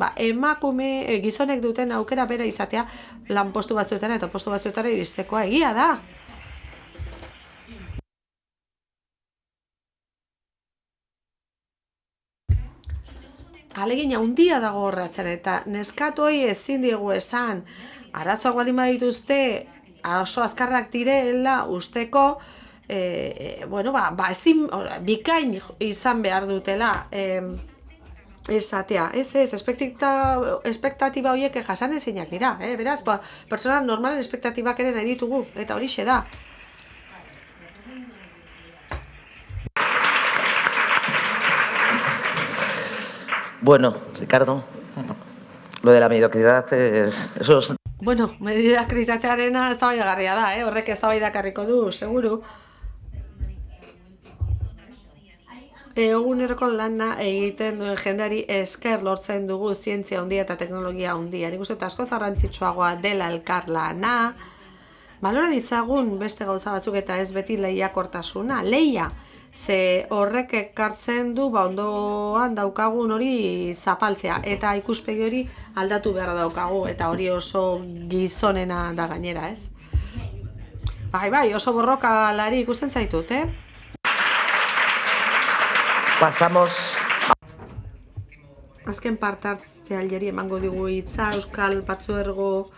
gizonek duten aukera bera izatea lanpostu batzuetara eta postu batzuetara iristekoa egia da. Alegina handia dago horretzen eta neskatoi ezin diegu esan arazoak baldin badituzte oso azkarrak direla usteko ezin bikain izan behar dutela esatea. Ez, espektatiba horiek jasan ezinak dira. Beraz, pertsona normalen espektatibak ere nahi ditugu eta horixe da. Bueno, Ricardo, lo de la mediocridad eso es... Bueno, mediokritatearena eztabaidagarria da, horrek eztabaidakarriko du, seguru. Eguneroko lana egiten duen jendeari esker lortzen dugu zientzia handia eta teknologia handia. Nik uste askoz garrantzitsuagoa dela elkarlana. Balora ditzagun beste gauza batzuk eta ez beti lehiakortasuna. Lehia, ze horrek ekartzen du ondoan daukagun hori zapaltzea. Eta ikuspegi hori aldatu beharra daukagu eta hori oso gizonena da gainera, ez? Bai, oso borrokalari ikusten zaitut, Pasamos... Azken partartzaileari emango digu hitza, Euskal Partzuergo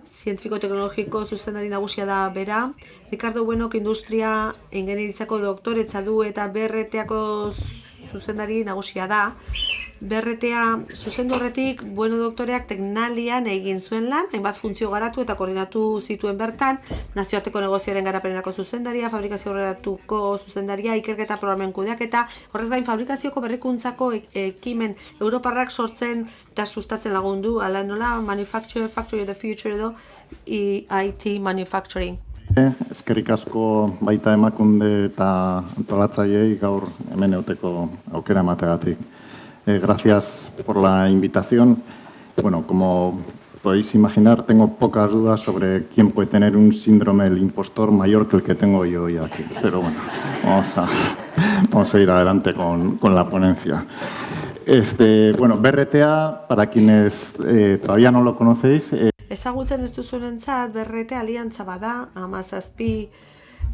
zientifiko-teknologiko zuzendari nagusia da bera. Ricardo Buenok industria ingenieritzako doktoretza du eta BRT-ako zuzendari nagusia da. BRT-a zuzendu horretik Bueno doktoreak Teknalian egin zuen lan, hainbat funtzio garatu eta koordinatu zituen bertan, nazioarteko negozioaren garapenerako zuzendaria, fabrikazio horrelatuko zuzendaria, ikerketa programen kudeaketa, horrez gain fabrikazioko berrikuntzako ekimen Europarrak sortzen eta sustatzen lagundu, ala nola Manufacture Factory of the Future edo IT Manufacturing. Eskerrik asko baita emakunde eta antolatzaileei gaur hemen euteko aukera emateagatik. Gracias por la invitación. Bueno, como podéis imaginar, tengo pocas dudas sobre quién puede tener un síndrome del impostor mayor que el que tengo yo hoy aquí. Pero bueno, vamos a ir adelante con la ponencia. Bueno, BRTA, para quienes todavía no lo conocéis... Ezagutzen ez duzunentzat, BRT aliantza bada, 17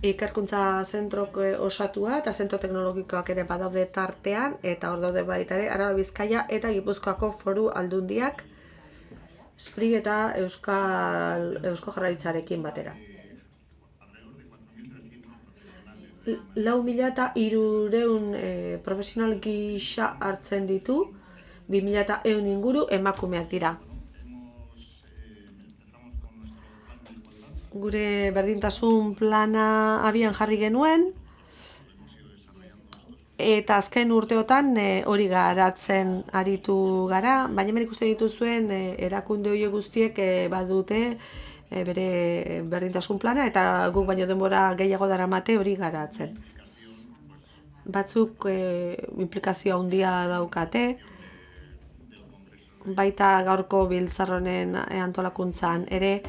ikerkuntza zentrok osatua eta zentro teknologikoak ere badaude tartean eta hor daude baita ere Araba, Bizkaia eta Gipuzkoako foru aldundiak SPRI eta Eusko Jaurlaritzarekin batera. 4.300 profesional gisa hartzen ditu, 2.100 inguru emakumeak dira. Gure berdintasun plana abian jarri genuen eta azken urteotan hori garatzen aritu gara, baina hemen ikusten dituzuen erakunde horiek guztiek badute bere berdintasun plana eta guk baino denbora gehiago daramate hori garatzen. Batzuk implikazio handia daukate, baita gaurko biltzar honen antolakuntzan ere,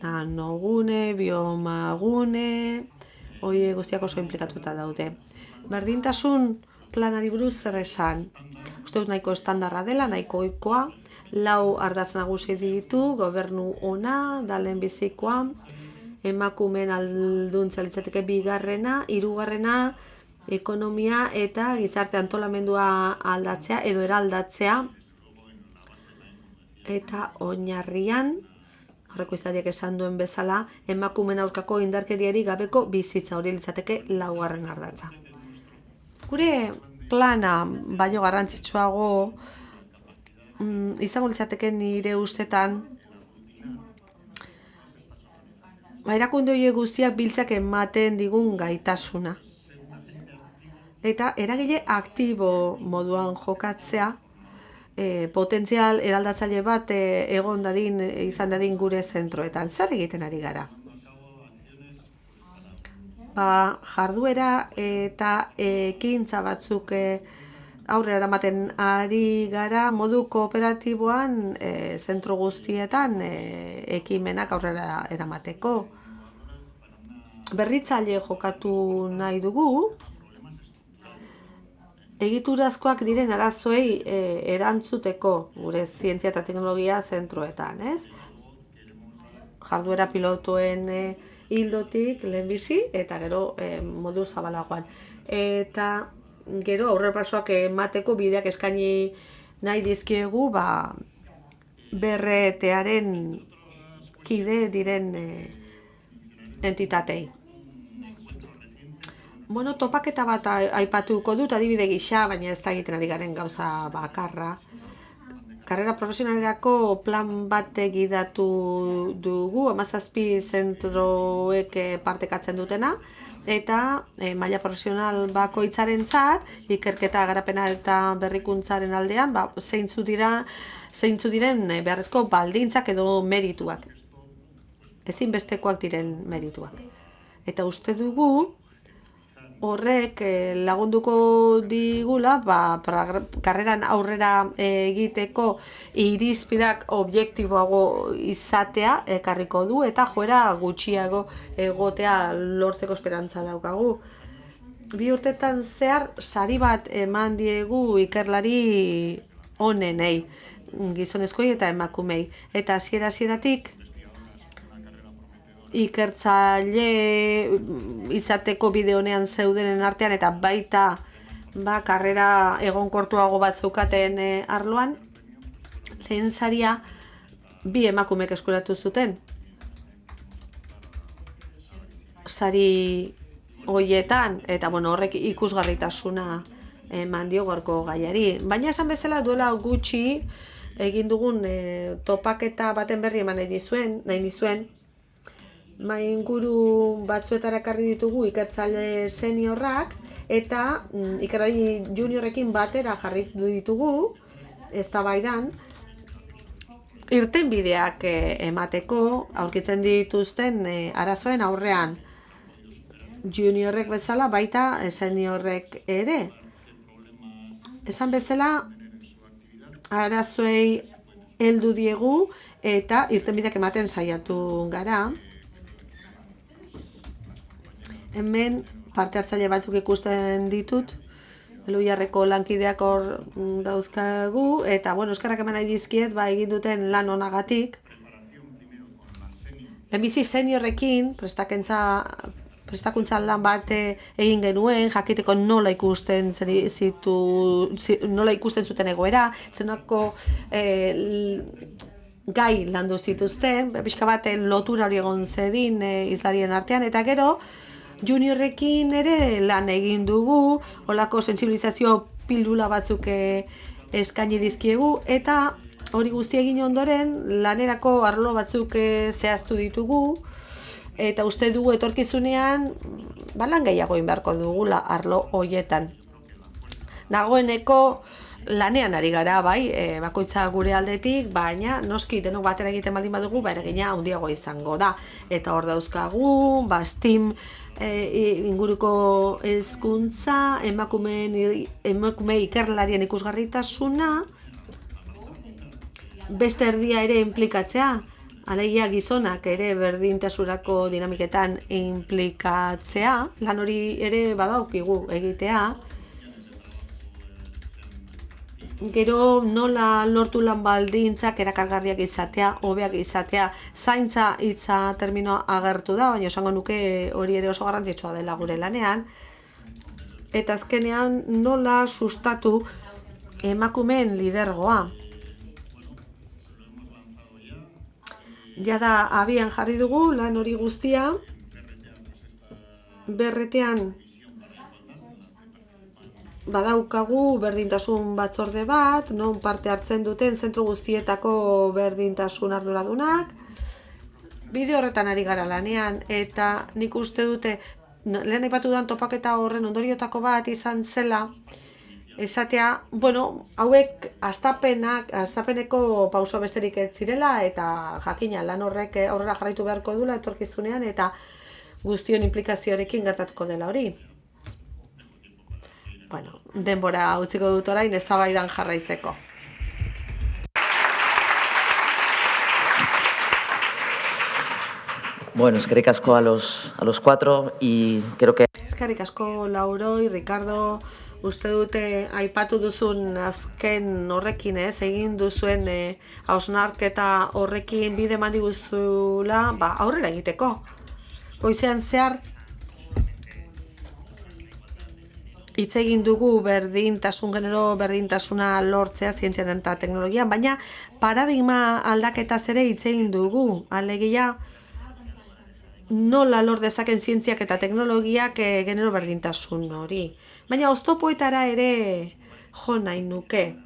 nanogune, biomagune, hori guztiak oso implikatuta daude. Berdintasun planari buruz zer esan. Uste dut nahiko estandarra dela, nahiko ohikoa, 4 ardatz nagusi ditu, gobernu ona, da lehenbizikoa, emakumeen alduntza litzateke 2. 3. Ekonomia eta gizarte antolamendua aldatzea edo eraldatzea eta oinarrian horreko izariak esan duen bezala, emakumeen aurkako indarkeriari gabeko bizitza hori litzateke 4. ardatza. Gure plana baino garrantzitsuago izango litzateke nire ustetan erakunde horiek guztiak biltzak ematen digun gaitasuna. Eta eragile aktibo moduan jokatzea, potentzial eraldatzaile bat egon dadin, izan dadin gure zentroetan. Zer egiten ari gara? Jarduera eta ekintza batzuk aurrera eramaten ari gara modu kooperatiboan zentro guztietan ekimenak aurrera eramateko. Berritzaile jokatu nahi dugu, egiturazkoak diren arazoei erantzuteko gure zientzia eta teknologia zentroetan, ez? Jarduera pilotuen hildotik lehenbizi eta gero modu zabalagoan. Eta gero aurrerapausoak emateko bideak eskaini nahi dizkiegu BRT-aren kide diren entitatei. Bueno, topaketa bat aipatuko dut adibide gisa, baina ez da egiten ari garen gauza bakarra. Karrera profesionalerako plan bat gidatu dugu, 17 zentroek partekatzen dutena, eta maila profesional bakoitzarentzat, ikerketa, garapena eta berrikuntzaren aldean, zeintzu diren beharrezko baldintzak edo merituak. Ezinbestekoak diren merituak. Eta uste dugu, horrek lagunduko digula karreran aurrera egiteko irizpideak objektiboago izatea ekarriko du eta joera gutxiago egotea lortzeko esperantza daukagu. 2 urtetan zehar sari bat eman diegu ikerlari onenei, gizonezkoei eta emakumei. Eta hasieratik ikertzaile izateko bide honean zeudenen artean eta baita karrera egonkortuago bat zeukaten arloan, lehen saria 2 emakumek eskuratu zuten. Sari hoietan, eta horrek ikusgarritasuna eman dio gaurko gaiari. Baina esan bezala duela gutxi egin dugun topaketa baten berri eman nahi nizuen, inguru batzuetara ekarri ditugu ikertzaile seniorrak eta ikerlari juniorrekin batera jarritu ditugu eztabaidan irtenbideak emateko aurkitzen dituzten arazoen aurrean. Juniorrek bezala baita seniorrek ere. Esan bezala arazoei heldu diegu eta irtenbideak ematen saiatu gara. Hemen parte hartzaile batzuk ikusten ditut, Eluiarreko lankideak hor dauzkagu, eta eskerrak eman nahi dizkiet egin duten lan onagatik. Lehenbizi seniorrekin prestakuntza lan bat egin genuen, jakiteko nola ikusten zuten egoera, zenako gai landu zituzten, pixka bat lotura hori egon zedin izlarien artean, eta gero juniorrekin ere lan egin dugu, holako sentsibilizazio pildula batzuk eskaini dizkiegu, eta hori guzti egin ondoren lanerako arlo batzuk zehaztu ditugu, eta uste dugu etorkizunean lan gehiago egin beharko dugula arlo horietan. Dagoeneko lanean ari gara, bakoitza gure aldetik, baina noski denok batera egiten baldin badugu, eragina handiago izango da. Eta hor dauzkagu, STEAM inguruko hezkuntza, emakume ikerlarien ikusgarritasuna, beste erdia ere inplikatzea, alegia gizonak ere berdintasurako dinamiketan inplikatzea, lan hori ere badaukigu egitea. Gero nola lortu lan baldintzak erakargarriak izatea, hobeak izatea, zaintza hitza terminoa agertu da, baina esango nuke hori ere oso garrantzitsua dela gure lanean. Eta azkenean nola sustatu emakumeen lidergoa. Jada abian jarri dugu lan hori guztia, BRT-an badaukagu berdintasun batzorde bat, non parte hartzen duten zentro guztietako berdintasun arduradunak. Bide horretan ari gara lanean, eta nik uste dute, lehen aipatu duan topaketa horren ondoriotako bat izan zela, esatea, hauek hastapeneko pauso besterik ez zirela, eta jakina lan horrek aurrera jarraitu beharko dula etorkizunean, eta guztion implikazioarekin gertatuko dela hori. bueno, denbora utziko dut orain eztabaidan jarraitzeko. Bueno, eskerrik asko a los cuatro y creo que... Eskerrik asko Lauroi, Ricardo, uste dute aipatu duzun azken horrekin, egin duzuen hausnarketa horrekin bide eman diguzula, aurrera egiteko. Goizean zehar hitz egin dugu genero berdintasuna lortzea zientzian eta teknologian, baina paradigma aldaketaz ere hitz egin dugu, alegia nola lor dezaken zientziak eta teknologiak genero berdintasun hori. Baina oztopoetara ere jo nahi nuke.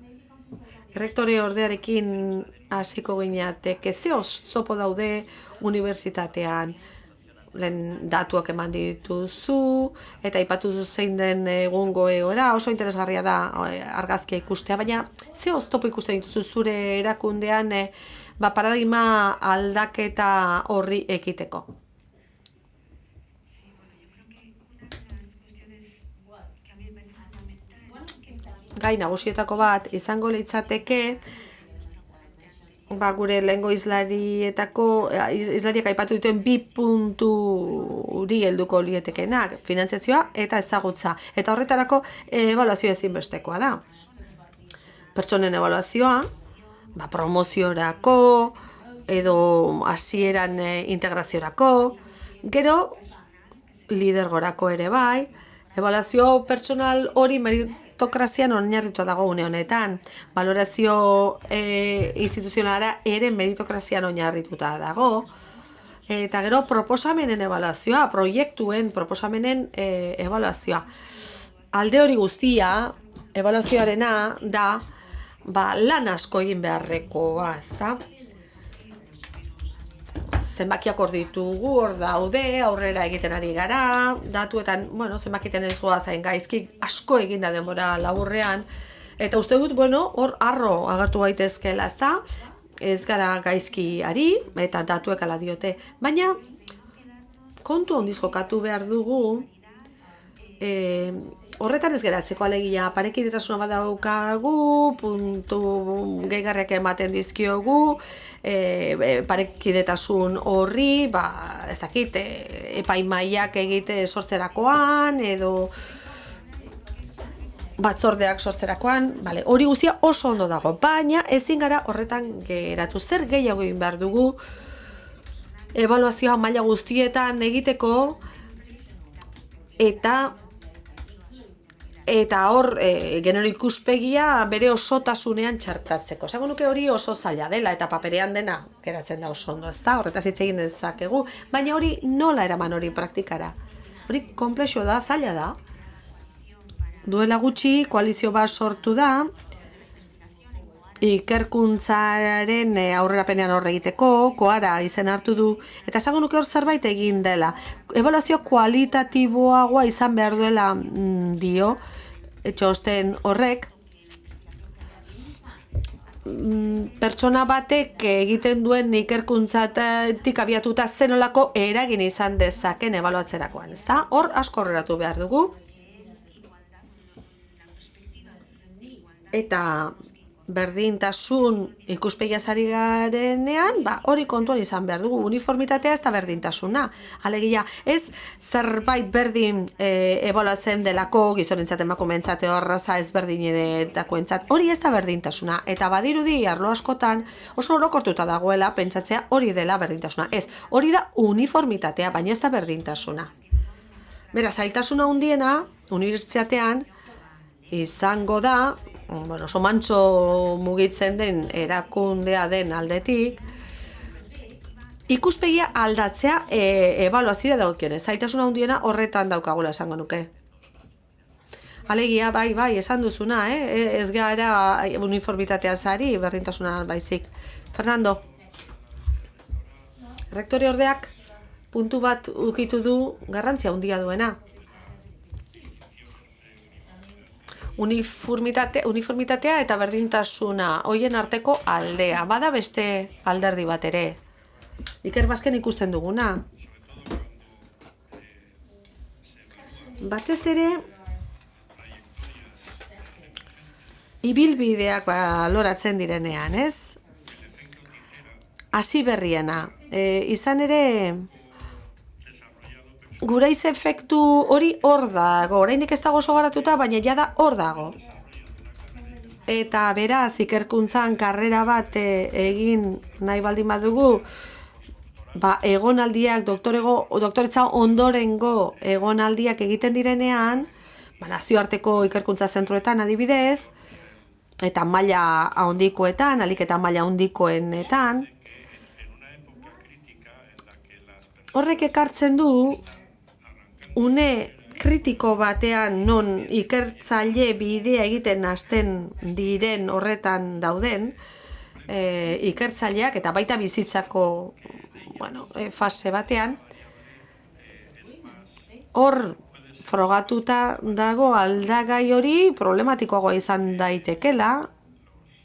Errektore ordearekin hasiko gineatek, ze oztopo daude unibertsitatean, lehen datuak eman dituzu, eta aipatu zein den egungo egoera, oso interesgarria da argazkia ikustea, baina ze oztopo ikusten dituzu zure erakundean paradigma aldaketa horri ekiteko? Gai nagusietako bat izango litzateke, gure lehengo izlariak aipatu dituen 2 punturi helduko lietekenak, finantziazioa eta ezagutza. Eta horretarako ebaluazioa ezinbestekoa da. Pertsonen ebaluazioa, promoziorako, edo hasieran integraziorako, gero lidergorako ere bai, ebaluazio pertsonal hori meritokrazian oinarritua dago une honetan. Balorazio instituzionala ere meritokrazian oinarrituta dago. Eta gero proposamenen ebaluazioa, proiektuen proposamenen ebaluazioa. Alde hori guztia, ebaluazioarena da lan asko egin beharrekoa, ezta? Zenbakiak hor ditugu, hor daude, aurrera egiten ari gara, datuetan, zenbakiten ez goa zain gaizki, asko eginda denbora laburrean, eta uste dut, hor arro agertu gaitezkeela, ezta? Ez gara gaizki ari, eta datuek ala diote. Baina, kontu handiz jokatu behar dugu, horretan ez geratzeko alegia, parekidetasuna bat daukagu, puntu gehigarriak ematen dizkiogu, parekidetasun horri, ez dakit, epaimaiak egite sortzerakoan, edo batzordeak sortzerakoan, hori guztia oso ondo dago, baina ezin gara horretan geratu. Zer gehiago egin behar dugu, ebaluazioa maila guztietan egiteko, eta hor genero ikuspegia bere osotasunean txartatzeko. Esango nuke hori oso zaila dela eta paperean dena geratzen da oso ondo, ezta? Horretaz hitz egin dezakegu, baina hori nola eraman hori praktikara? Hori konplexua da, zaila da. Duela gutxi koalizio bat sortu da, ikerkuntzaren aurrerapenean hor egiteko, koara izen hartu du, eta esango nuke hor zerbait egin dela. Ebaluazio kualitatiboagoa izan behar duela dio, txosten horrek, pertsona batek egiten duen ikerkuntzatik abiatuta zenolako eragin izan dezaken ebaluatzerakoan, ezta? Hor asko horreratu behar dugu. Eta berdintasun ikuspegiaz ari garenean, hori kontuan izan behar dugu, uniformitatea ez da berdintasuna. Alegia, ez zerbait berdin ebaluatzen delako, gizonentzat emakumeentzat horraza ez berdinetakoentzat, hori ez da berdintasuna. Eta badirudi arlo askotan oso orokortuta dagoela pentsatzea hori dela berdintasuna. Ez, hori da uniformitatea, baina ez da berdintasuna. Beraz, zailtasuna handiena, unibertsitatean, izango da, oso mantso mugitzen den erakundea den aldetik, ikuspegia aldatzea ebaluazioa dagokionez. Zailtasuna handiena horretan daukagula esango nuke. Alegia, bai, esan duzuna, ez gara uniformitatea zari, berdintasuna baizik. Fernando, rektore ordeak puntu bat ukitu du garrantzia handia duena. Uniformitatea eta berdintasuna hoien arteko aldea. Bada beste alderdi bat ere. Ikerbasken ikusten duguna. Batez ere, ibilbideak baloratzen direnean, ez? Hasi berriena. Izan ere, guraiz efektu hori hor dago, oraindik ez dago oso garatuta, baina jada hor dago. Eta beraz, ikerkuntzan karrera bat egin nahi baldin badugu, egonaldiak, doktoretza ondorengo egonaldiak egiten direnean, nazioarteko ikerkuntza zentroetan adibidez, eta maila handikoetan, alik eta maila handikoenetan, horrek ekartzen du, une kritiko batean non ikertzaile bidea egiten hasten diren horretan dauden ikertzaileak eta baita bizitzako fase batean, hor frogatuta dago aldagai hori problematikoagoa izan daitekela,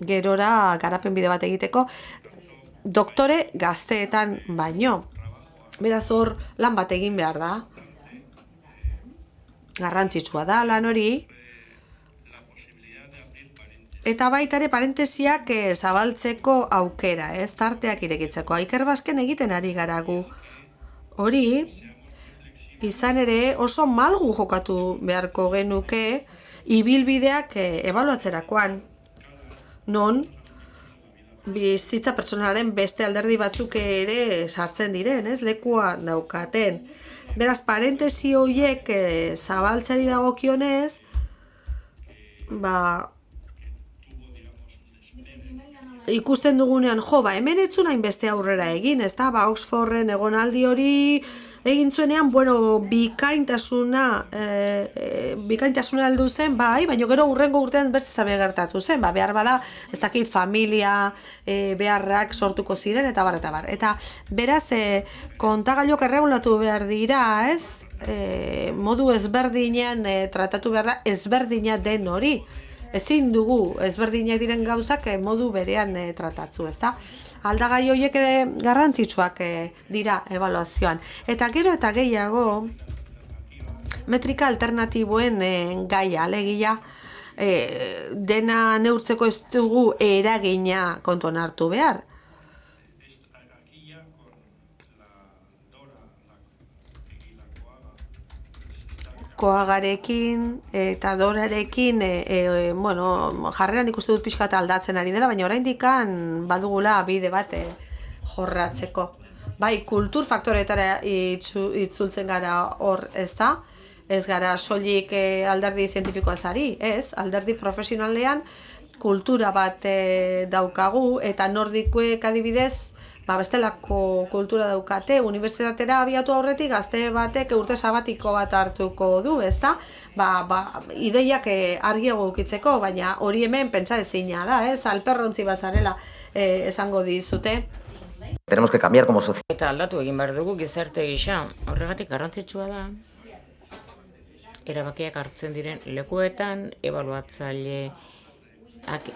gerora garapen bide bat egiteko, doktore gazteetan baino. Beraz hor lan bat egin behar da. Garrantzitsua da lan hori. Eta baita ere parentesiak zabaltzeko aukera, ez tarteak irekitzeko. Ikerbasken egiten ari gara gu. Hori, izan ere oso malgu jokatu beharko genuke ibilbideak ebaluatzerakoan. Non, bizitza pertsonalaren beste alderdi batzuk ere sartzen diren, ez? Lekua daukaten. Beraz, parentesi horiek zabaltzari dagokionez, ikusten dugunean, hemen etzun hainbeste aurrera egin, ez da? Oxforden egonaldi hori egin zuenean, bikaintasuna heldu zen, baina gero hurrengo urtean beste zabe gertatu zen, behar bada, ez dakit, familia beharrak sortuko ziren, eta bar, eta bar. Eta beraz, kontagailok erregulatu behar dira, ez? Modu ezberdinean tratatu behar da, ezberdina den hori. Ezin dugu ezberdinak diren gauzak modu berean tratatzu, ez da? Aldagai horiek garrantzitsuak dira ebaluazioan. Eta gero eta gehiago, metrika alternatiboen gaia, alegia, dena neurtzeko ez dugu eragina kontuan hartu behar. Koagarekin eta dorarekin, jarreran ikuste dut pixka eta aldatzen ari dela, baina oraindik badugula bide bat jorratzeko. Bai, kultur faktoretara itzultzen gara hor, ez da? Ez gara soilik alderdi zientifikoaz ari, ez? Alderdi profesionalean kultura bat daukagu eta nordikoek adibidez, bestelako kultura daukate, unibertsitatera abiatu aurretik gazte batek urte sabatiko bat hartuko du, ezta? Ideiak argiago ukitzeko, baina hori hemen pentsa ezina da, ez? Alperrontzi bazarela esango dizute. Tenemos que cambiar como sociedad. Eta aldatu egin behar dugu gizarte gisa, horregatik garrantzitsua da. Erabakiak hartzen diren lekuetan, ebaluatzaile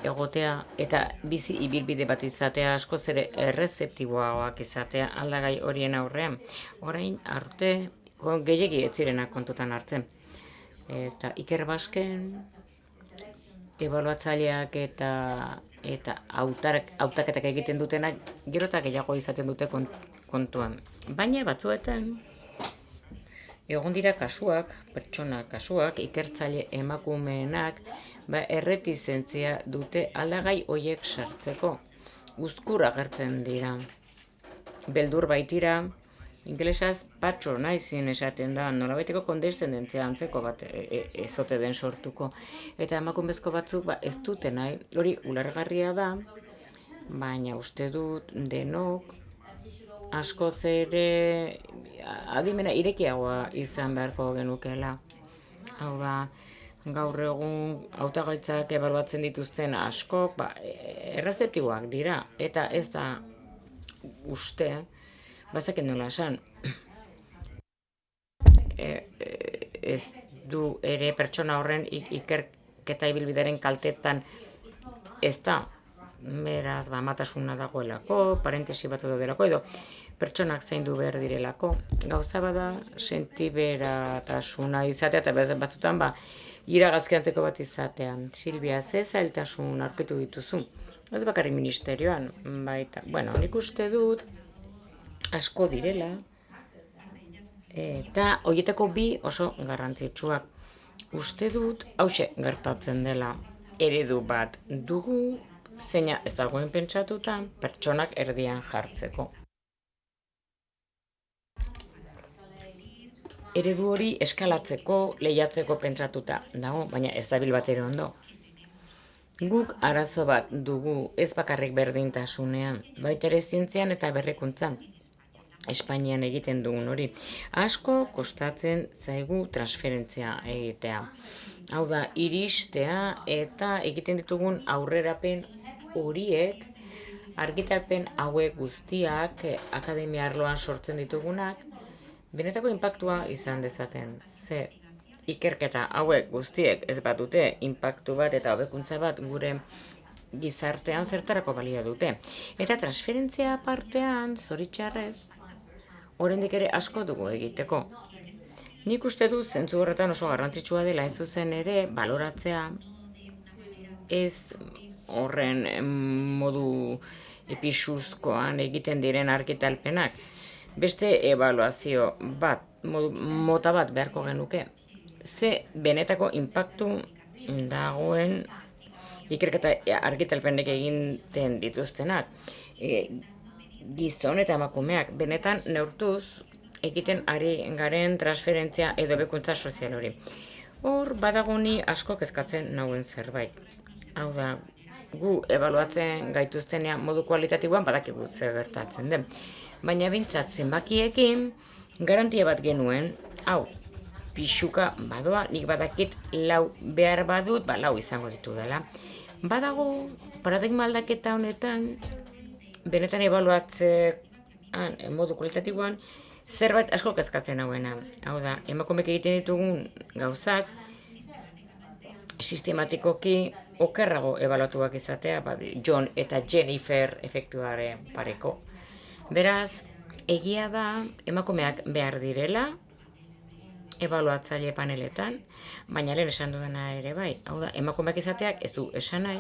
egotea eta bizi ibilbide bat izatea askoz ere errezeptiboagoak izatea aldagai horien aurrean. Orain arte gehiegi ez zirenak kontutan hartzen. Eta Ikerbasken ebaluatzaileak eta hautaketak egiten dutenak gero eta gehiago izaten dute kontuan. Baina batzuetan egon dira kasuak, pertsona kasuak, ikertzaile emakumeenak, erretizentzia dute aldagai horiek sartzeko. Uzkur agertzen dira. Beldur baitira, ingelesaz patronizing esaten da, nolabaiteko kondeszendentzia antzeko bat ezote den sortuko. Eta emakumezko batzuk ez dute nahi, hori ulergarria da, baina uste dut denok askoz ere adimena irekiagoa izan beharko genukela. Hau da, gaur egun hautagaitzak ebaluatzen dituzten asko errezeptiboak dira, eta ez da uste, bazaken nola esan, ez du ere pertsona horren ikerketa ibilbideren kaltetan ez da, beraz, amatasuna dagoelako, parentesi bat daudelako, edo pertsonak zaindu behar direlako. Gauza bada, sentiberatasuna izatea, eta batzutan, iragazkiantzeko bat izatea. Silvia, ze zailtasun aurkitu dituzu? Ez bakarrik ministerioan, baita. Bueno, nik uste dut asko direla, eta horietako bi oso garrantzitsuak. Uste dut, hauxe gertatzen dela, eredu bat dugu, zeina ez dagoen pentsatuta, pertsonak erdian jartzeko. Eredu hori eskalatzeko, lehiatzeko pentsatuta dago, baina ez dabil bat ere ondo. Guk arazo bat dugu ez bakarrik berdintasunean, baita ere zientzian eta berrikuntzan. Espainian egiten dugun hori. Asko kostatzen zaigu transferentzia egitea. Hau da, iristea eta egiten ditugun aurrerapen horiek, argitalpen hauek guztiak, akademia arloan sortzen ditugunak, benetako inpaktua izan dezaten. Ze ikerketa hauek guztiek ez bat dute inpaktu bat eta hobekuntza bat gure gizartean zertarako balia dute. Eta transferentzia partean, zoritxarrez, oraindik ere asko dugu egiteko. Nik uste du zentzu horretan oso garrantzitsua dela hain zuzen ere baloratzea ez horren modu pisuzkoan egiten diren argitalpenak. Beste ebaluazio bat, mota bat beharko genuke. Ze benetako inpaktu dagoen ikerketa argitalpenek egiten dituztenak. Gizon eta emakumeak benetan neurtuz egiten ari garen transferentzia edo hobekuntza sozial hori. Hor badago ni asko kezkatzen nauen zerbait. Hau da, gu ebaluatzen gaituztenean modu kualitatiboan badakigu zer gertatzen den. Baina bintzat zenbakiekin garantia bat genuen, hau, pixuka badoa, nik badakit lau behar badut, lau izango ditu dela. Badago, paradigma aldaketa honetan, benetan ebaluatzean modu kualitatiboan, zerbait asko kezkatzen hauena. Hau da, emakumeek egiten ditugun gauzak, sistematikoki okerrago ebaluatuak izatea, John eta Jennifer efektuaren pareko. Beraz, egia da emakumeak behar direla, ebaluatzaile paneletan, baina lehen esan dudana ere bai. Hau da, emakumeak izateak ez du esan nahi,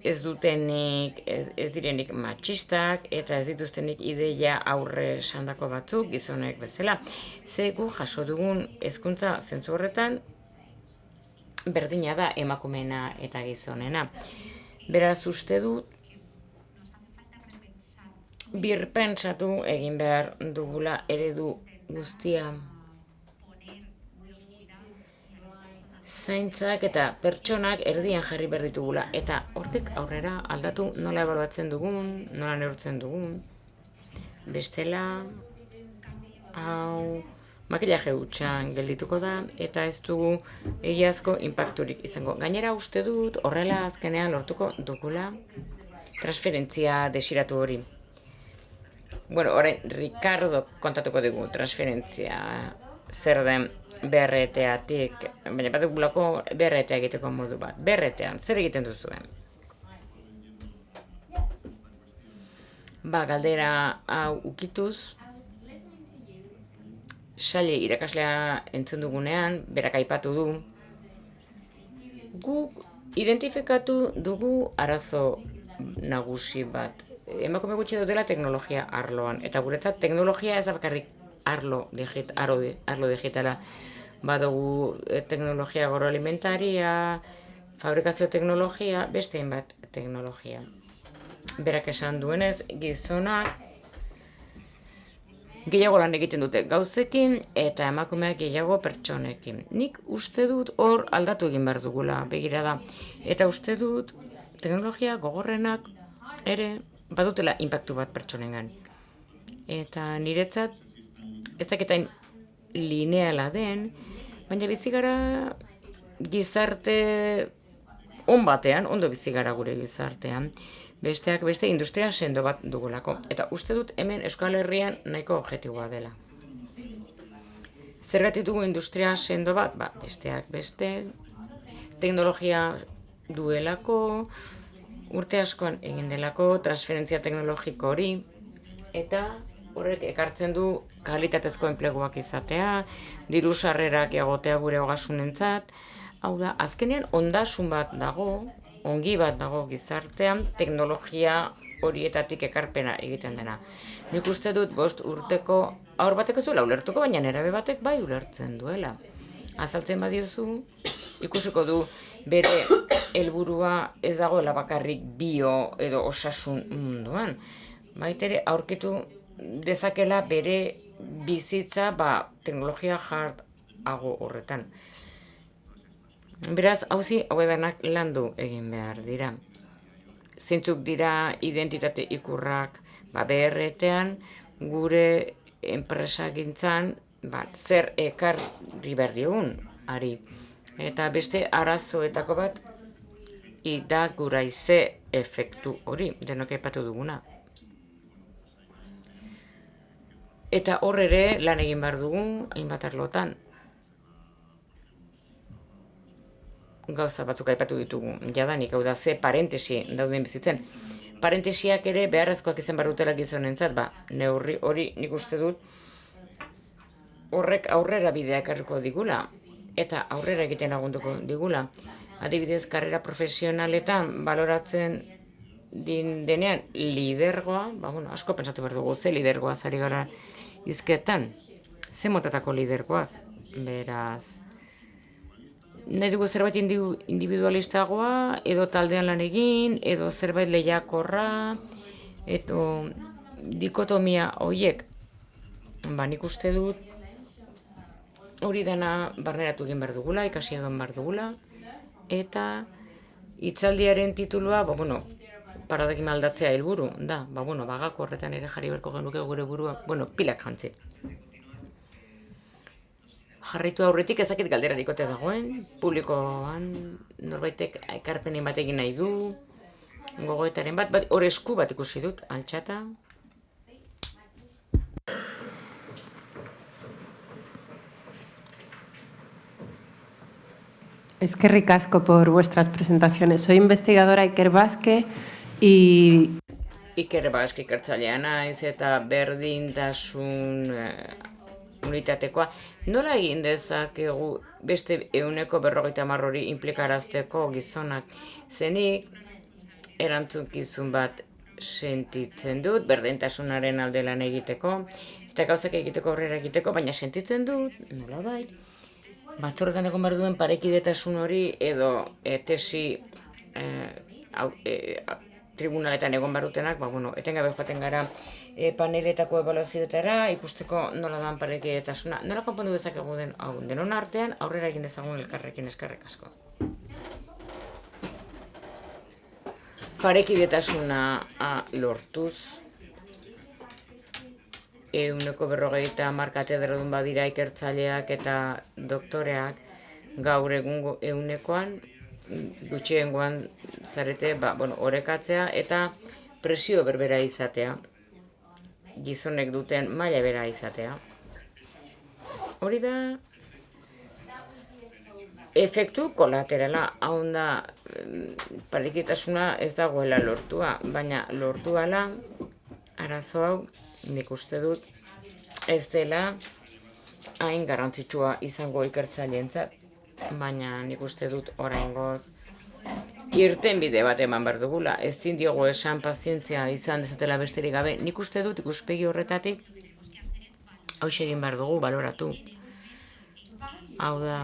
ez dutenik, ez direnik matxistak, eta ez dituztenik ideia aurre esandako batzuk, gizonek bezala. Ze gu jaso dugun hezkuntza zentzu horretan, berdina da emakumeena eta gizonena. Beraz, uste dut, birpentsatu egin behar dugula eredu guztia. Zaintzak eta pertsonak erdian jarri behar ditugula. Eta hortik aurrera aldatu nola ebaluatzen dugun, nola neurtzen dugun. Bestela, hau, makillaje hutsan geldituko da eta ez dugu egiazko inpakturik izango. Gainera uste dut horrela azkenean lortuko dugula transferentzia desiratu hori. Bueno, orain Ricardo kontatuko dugu transferentzia zer den BRT-atik, baina bat dugulako BRT egiteko modu bat. BRT-an, zer egiten duzuen? Galdera hau ukituz, Saile irakaslea entzun dugunean, berak aipatu du, guk identifikatu dugu arazo nagusi bat. Emakume gutxi dutela teknologia arloan, eta guretzat teknologia ez da bakarrik arlo digitala. Badugu teknologia agroalimentaria, fabrikazio teknologia, beste hainbat teknologia. Berak esan duenez, gizonak gehiago lan egiten dute gauzekin eta emakumeak gehiago pertsonekin. Nik uste dut hor aldatu egin behar dugula begirada. Eta uste dut teknologia gogorrenak ere badutela inpaktu bat pertsonengan. Eta niretzat ez dakitain lineala den, baina bizi gara gizarte on batean, ondo bizi gara gure gizartean, besteak beste industria sendo bat dugulako. Eta uste dut hemen Euskal Herrian nahiko objektiboa dela. Zergatik dugu industria sendo bat? Besteak beste, teknologia duelako, urte askoan egin delako, transferentzia teknologiko hori, eta horrek ekartzen du kalitatezko enpleguak izatea, diru sarrerak egotea gure ogasunentzat. Hau da, azkenean ondasun bat dago, ongi bat dago gizartean, teknologia horietatik ekarpena egiten dena. Nik uste dut 5 urteko haur batek ez duela ulertuko, baina nerabe batek bai ulertzen duela. Azaltzen badiozu, ikusiko du bere helburua ez dagoela bakarrik bio edo osasun munduan. Baitere aurkitu dezakela bere bizitza teknologia jardago horretan. Beraz, hauzi hauedanak landu egin behar dira. Zeintzuk dira identitate ikurrak BRT-an, gure enpresagintzan zer ekarri behar diogun, ari. Eta beste arazoetako bat, da guraize efektu hori, denok aipatu duguna. Eta hor ere lan egin behar dugu, hainbat arlotan. Gauza batzuk aipatu ditugu, jadanik, hau da, ze parentesi dauden bizitzen. Parentesiak ere beharrezkoak izan behar dutela gizonentzat, neurri hori nik uste dut horrek aurrera bidea ekarriko digula, eta aurrera egiten lagunduko digula. Adibidez, karrera profesionaletan baloratzen denean lidergoa, asko pentsatu behar dugu, ze lidergoaz ari gara hizketan, ze motatako lidergoaz, beraz. Nahi dugu zerbait individualistagoa, edo taldean lan egin, edo zerbait lehiakorra, edo dikotomia horiek. Nik uste dut hori dena barneratu egin behar dugula, ikasi egin behar dugula, eta hitzaldiaren titulua, paradigma aldatzea helburu, da, bagako horretan ere jarri beharko genuke gure burua, pilak jantzi. Jarraitu aurretik ezakit galderarik ote dagoen, publikoan norbaitek ekarpenen bat egin nahi du, gogoetaren bat, hor esku bat ikusi dut, altxata. Eskerrik asko por vuestras presentaciones. Soy investigadora Iker Vázquez y... Iker Vázquez ikertzailea naiz eta berdintasun unitatekoa. Nola egin dezakegu beste 150 hori inplikarazteko gizonak? Zenik erantzukizun bat sentitzen dut, berdintasunaren alde lan egiteko, eta gauzak egiteko aurrera egiteko, baina sentitzen dut, nola bai, batzorretan egon behar duen parekidetasun hori edo tesi tribunaletan egon behar dutenak, etengabe joaten gara paneletako ebaluazioetara, ikusteko nola dan parekidetasuna. Nola konpondu dezakegu denon artean, aurrera egin dezagun elkarrekin eskerrik asko. Parekidetasuna lortuz, 150 katedradun badira ikertzaileak eta doktoreak gaur egungo 100koan, gutxiengoan zarete, orekatzea eta presio berbera izatea, gizonek duten maila bera izatea. Hori da efektu kolaterala, hau da parekidetasuna ez dagoela lortua, baina lortu ala arazo hau nik uste dut ez dela hain garrantzitsua izango ikertzaileentzat, baina nik uste dut oraingoz irten bide bat eman behar dugula. Ezin diogu esan pazientzia izan dezatela besterik gabe. Nik uste dut ikuspegi horretatik hauxe egin behar dugu baloratu. Hau da,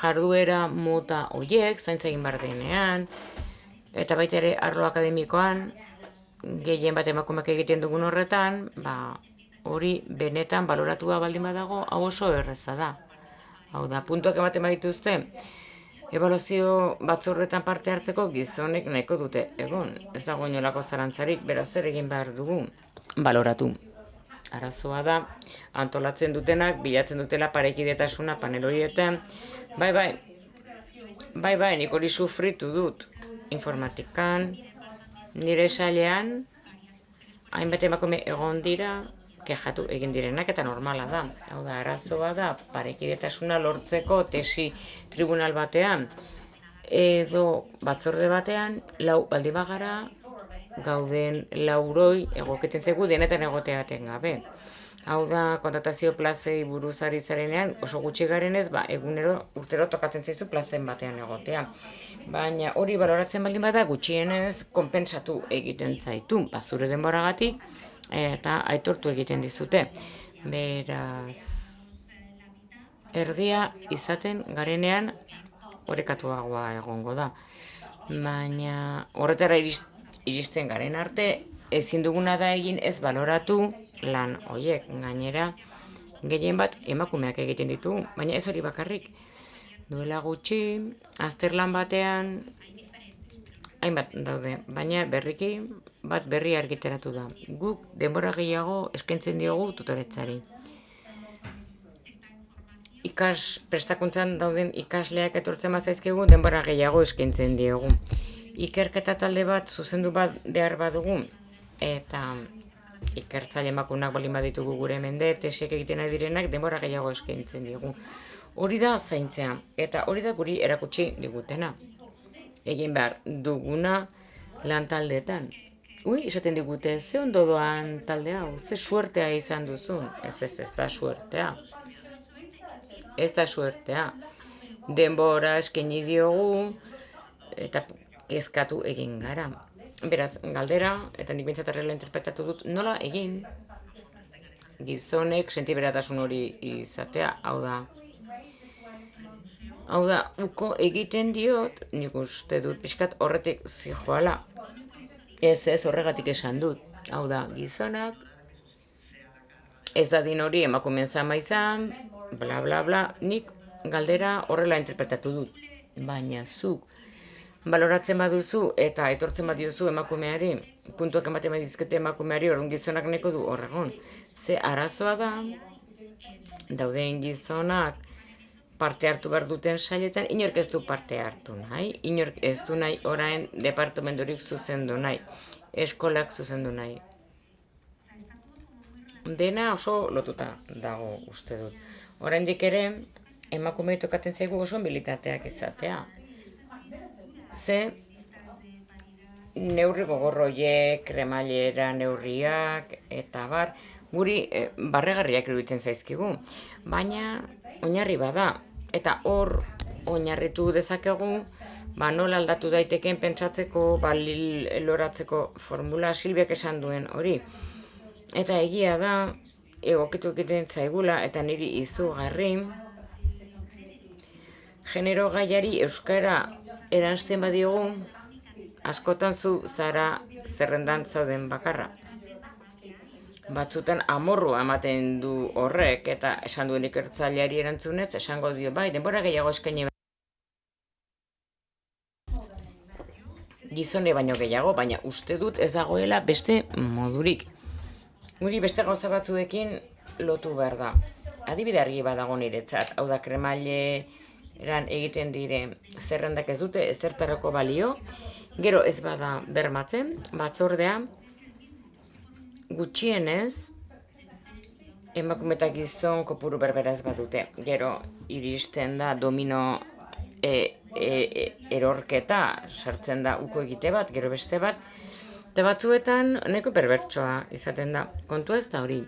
jarduera mota horiek, zaintza egin behar denean, eta baita ere arlo akademikoan, gehien bat emakumeak egiten dugun horretan, hori benetan baloratua baldin badago, hau oso erreza da. Hau da, puntuak ematen badituzte, ebaluazio batzorretan parte hartzeko gizonek nahiko dute egon. Ez dago inolako zarantzarik, beraz zer egin behar dugu baloratu. Arazoa da, antolatzen dutenak, bilatzen dutela parekidetasuna panel horietan. Bai, nik hori sufritu dut informatikan, nire sailean, hainbat emakume egon dira, kexatu egin direnak eta normala da. Hau da, arazoa da, parekidetasuna lortzeko tesi tribunal batean, edo batzorde batean, 4 baldin bagara, gauden lauroi egoketen zegu denetan egoteaten gabe. Hau da, kontratazio plazei buruz ari zarenean, oso gutxi garenez, egunero urtero tokatzen zaizu plazen batean egotea. Baina hori baloratzen baldin bada gutxienez konpentsatu egiten zaitu, zure denboragatik eta aitortu egiten dizute. Beraz, erdia izaten garenean orekatuagoa egongo da. Baina horretara iristen garen arte, ezin duguna da egin ez baloratu lan horiek. Gainera, gehien bat emakumeak egiten ditugu, baina ez hori bakarrik. Duela gutxi, azterlan batean, hainbat daude, baina berriki bat berri argiteratu da. Guk denbora gehiago eskaintzen diogu tutoretzari. Prestakuntzan dauden ikasleak etortzen bazaizkigu denbora gehiago eskaintzen diogu. Ikerketa talde bat zuzendu bat behar badugu, eta ikertzaile emakumeak baldin baditugu gure mende, tesek egiten ari direnak denbora gehiago eskaintzen diogu. Hori da zaintzea, eta hori da guri erakutsi digutena. Egin behar duguna lan taldeetan. Esaten digute, ze ondo doan talde hau, ze suertea izan duzun. Ez da suertea. Ez da suertea. Denbora eskaini diogu eta kezkatu egin gara. Beraz, galdera, eta nik bintzat arrela interpretatu dut, nola egin gizonek sentiberatasun hori izatea, hau da, uko egiten diot, nik uste dut pixkat horretik zijoala. Ez horregatik esan dut. Hau da, gizonak, ez dadin hori emakumeen zama izan, bla, bla, bla, nik galdera horrela interpretatu dut. Baina zuk baloratzen baduzu eta etortzen badiozu emakumeari, puntuak ematen badizkete emakumeari, orduan gizonak neko du horregon. Ze arazoa da, dauden gizonak parte hartu behar duten sailetan, inork ez du parte hartu nahi, inork ez du nahi orain departamentorik zuzendu nahi, eskolak zuzendu nahi. Dena oso lotuta dago uste dut. Oraindik ere, emakumei tokatzen zaigu oso militateak izatea. Ze neurri gogorroiek, kremailera neurriak, eta bar, guri barregarriak iruditzen zaizkigu. Baina oinarri bada, eta hor oinarritu dezakegu, nola aldatu daitekeen pentsatzeko, loratzeko formula Silbiak esan duen hori. Eta egia da, egokitu egiten zaigula, eta niri izugarri, genero gaiari euskara eranzten badiogu, askotan zu zara zerrendan zauden bakarra. Batzutan amorrua ematen du horrek, eta esan duen ikertzaileari erantzunez, esango dio, bai, denbora gehiago eskaini gizone baino gehiago, baina uste dut ez dagoela beste modurik. Guri beste gauza batzuekin lotu behar da. Adibide argi badago niretzat, hau da kremaileran egiten dire zerrendak ez dute ezertarako balio, gero ez bada bermatzen, batzordea, gutxienez, emakume eta gizon kopuru berberaz badute. Gero iristen da domino erorketa, sartzen da uko egite bat, gero beste bat, eta batzuetan nahiko perbertsoa izaten da. Kontua ez da hori.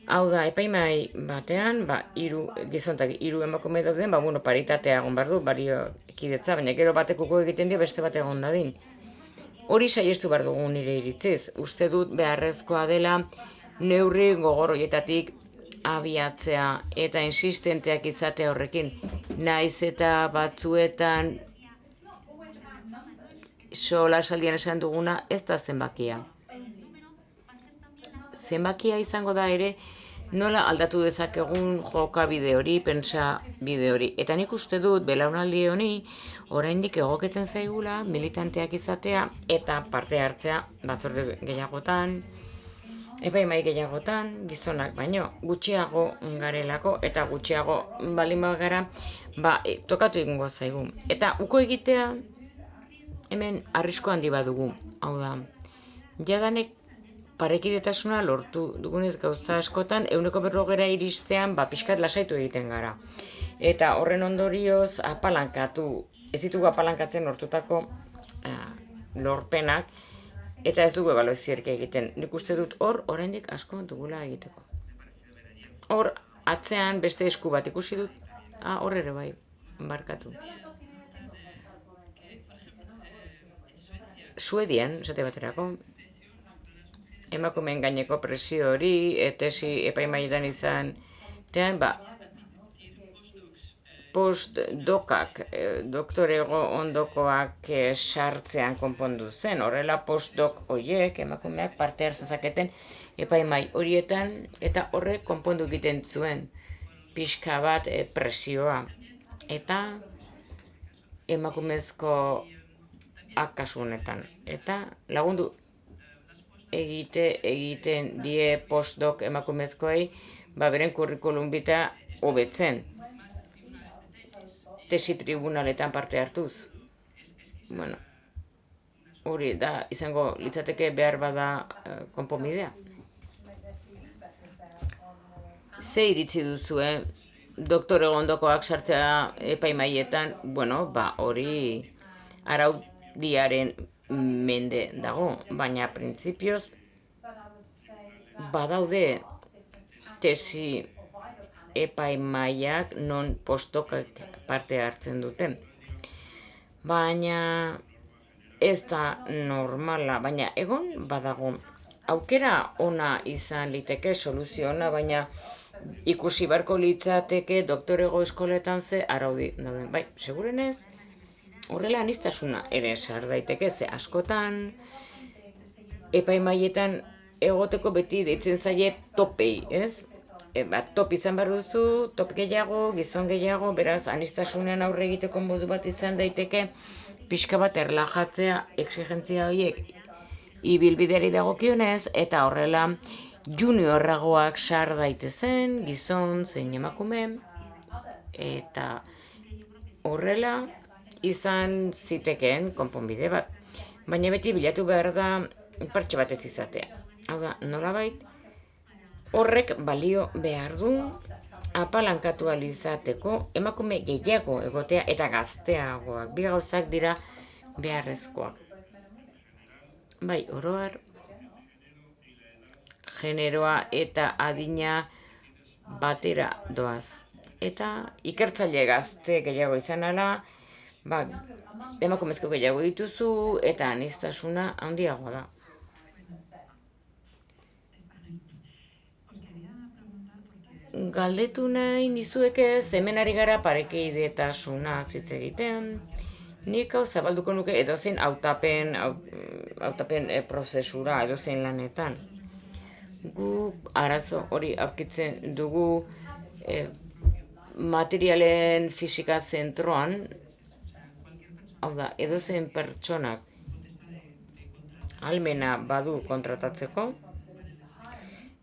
Hau da, epaimai batean, hiru gizontak hiru emakume dauden, paritatea egon behar du, barioekidetza, baina gero batek uko egiten dio beste bat egon dadin. Hori saiestu behar dugu nire iritziz. Uste dut beharrezkoa dela neurri gogor horietatik abiatzea eta insistenteak izatea horrekin. Naiz eta batzuetan sola esaldian esan duguna ez da zenbakia. Zenbakia izango da ere nola aldatu dezakegun jokabide hori, pentsa bide hori. Eta nik uste dut belaunaldi honi oraindik egokitzen zaigula militanteak izatea eta parte hartzea batzorde gehiagotan, epaimai gehiagotan, gizonak baino gutxiago garelako eta gutxiago baldin bagara tokatu egingo zaigu. Eta uko egitea hemen arrisko handi badugu. Hau da, jadanek parekidetasuna lortu dugunez gauza askotan, 140 iristean pixkat lasaitu egiten gara. Eta horren ondorioz apalankatu, ez ditugu apalankatzen lortutako lorpenak, eta ez dugu ebaluaziorik egiten. Nik uste dut hor, oraindik asko dugula egiteko. Hor, atzean beste esku bat ikusi dut, hor ere bai, barkatu. Suedian, esate baterako, emakumeen gaineko presio hori, tesi epaimaietan izan, postdokak, doktorego ondokoak sartzean konpondu zen. Horrela postdok horiek emakumeak parte hartzen zaketen epaimai horietan eta horrek konpondu egiten zuen pixka bat presioa. Eta emakumezko kasu honetan. Eta lagundu egiten die postdok emakumezkoei beren kurrikulum bita hobetzen. Tesi tribunaletan parte hartuz. Bueno, hori da, izango litzateke behar bada konponbidea. Ze iritzi duzue, doktore ondokoak sartzea epaimaietan, bueno, hori araudiaren mende dago, baina printzipioz badaude tesi epaimaiak non postokak parte hartzen duten. Baina ez da normala, baina egon badago. Aukera ona izan liteke, soluzio ona, baina ikusi barko litzateke doktorego eskoletan ze araudi dauden. Bai, segurenez, horrela aniztasuna ere sar daiteke, ze askotan epaimaietan egoteko beti deitzen zaie topei, ez? Top izan behar duzu, top gehiago, gizon gehiago, beraz, aniztasunean aurre egiteko modu bat izan daiteke, pixka bat erlajatzea, exigentzia horiek ibilbideari dagokionez, eta horrela juniorragoak sar daitezen, gizon, zein emakume, eta horrela izan zitekeen konponbide bat. Baina beti bilatu behar da partxe batez izatea. Hau da, nolabait, horrek balio behar du apalankatu izateko emakume gehiago egotea eta gazteagoak. Bi gauzak dira beharrezkoak. Bai, oroar, generoa eta adina batera doaz. Eta ikertzaile gazte gehiago izan ala, emakumezko gehiago dituzu eta aniztasuna handiagoa da. Galdetu nahi nizueke hemen ari gara parekeidetasuna hitz egiten. Nik hau zabalduko nuke edozein hautapen prozesura, edozein lanetan. Gu arazo hori aurkitzen dugu materialen fisika zentroan, hau da, edozein pertsonak ahalmena badu kontratatzeko,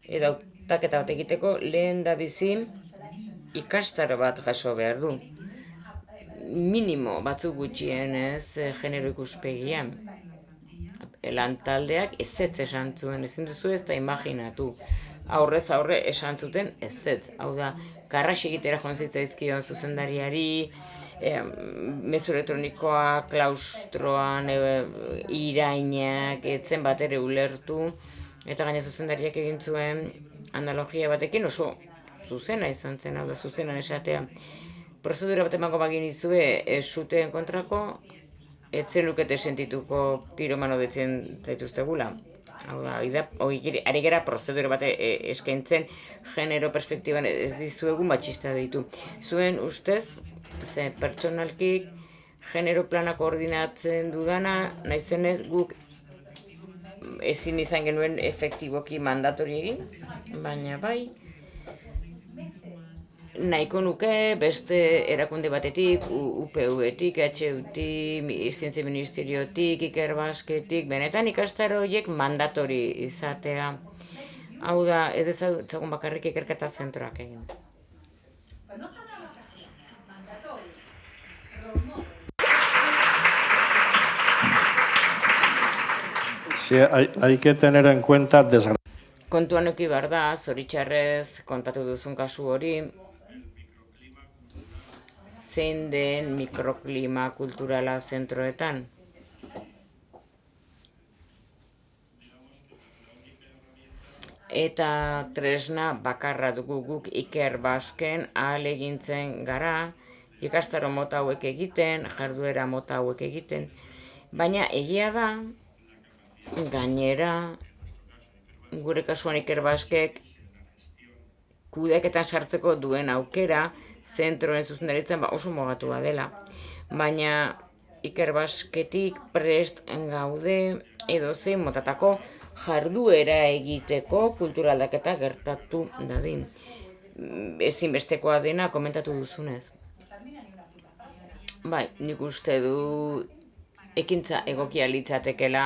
edo taketa bat egiteko lehen da bizi ikastaro bat jaso behar du. Minimo batzuk gutxienez genero ikuspegian. Lantaldeak ezetz esan zuen, ezin duzu ez da imaginatu. Aurrez aurre esan zuten ezetz. Hau da, garras egitera jontzitzaizkion zuzendariari, mezu elektronikoa, klaustroan, irainak, etzen bat ere ulertu, eta gaina zuzendariak egin zuen analogia batekin oso zuzena izan zen, hau da zuzenan esatea. Prozedura bat emango bagin izue suteen kontrako, etzen lukete sentituko piromano detzen zaituztegula. Hau da, ari gara prozedura bat eskaintzen genero perspektiban ez dizuegun batxista ditu. Zuen ustez, ze pertsonalki genero plana koordinatzen dudana, naizenez guk ezin izan genuen efektiboki mandatori egin, baina bai, nahiko nuke beste erakunde batetik, UPV-etik, HU-tik, Zientzia Ministeriotik, Ikerbasketik, benetan ikastaro horiek mandatori izatea. Hau da, ez dezagun bakarrik ikerketa zentroak egin. Sí, hay que tener en cuenta Kontuan eduki behar da, zoritxarrez kontatu duzun kasu hori, zein den mikroklima kulturala zentroetan. eta tresna bakarra dugu guk Iker Basken ahalegintzen gara, ikastaro mota hauek egiten, jarduera mota hauek egiten, baina egia da, gainera, gure kasuan Iker Baskek kudeaketan sartzeko duen aukera, zentroen zuzendaritzan oso mugatua dela. Baina Iker Basketik prest gaude edozein motatako jarduera egiteko kultura aldaketa gertatu dadin. Ezinbestekoa dena komentatu duzunez. Bai, nik uste du ekintza egokia litzatekela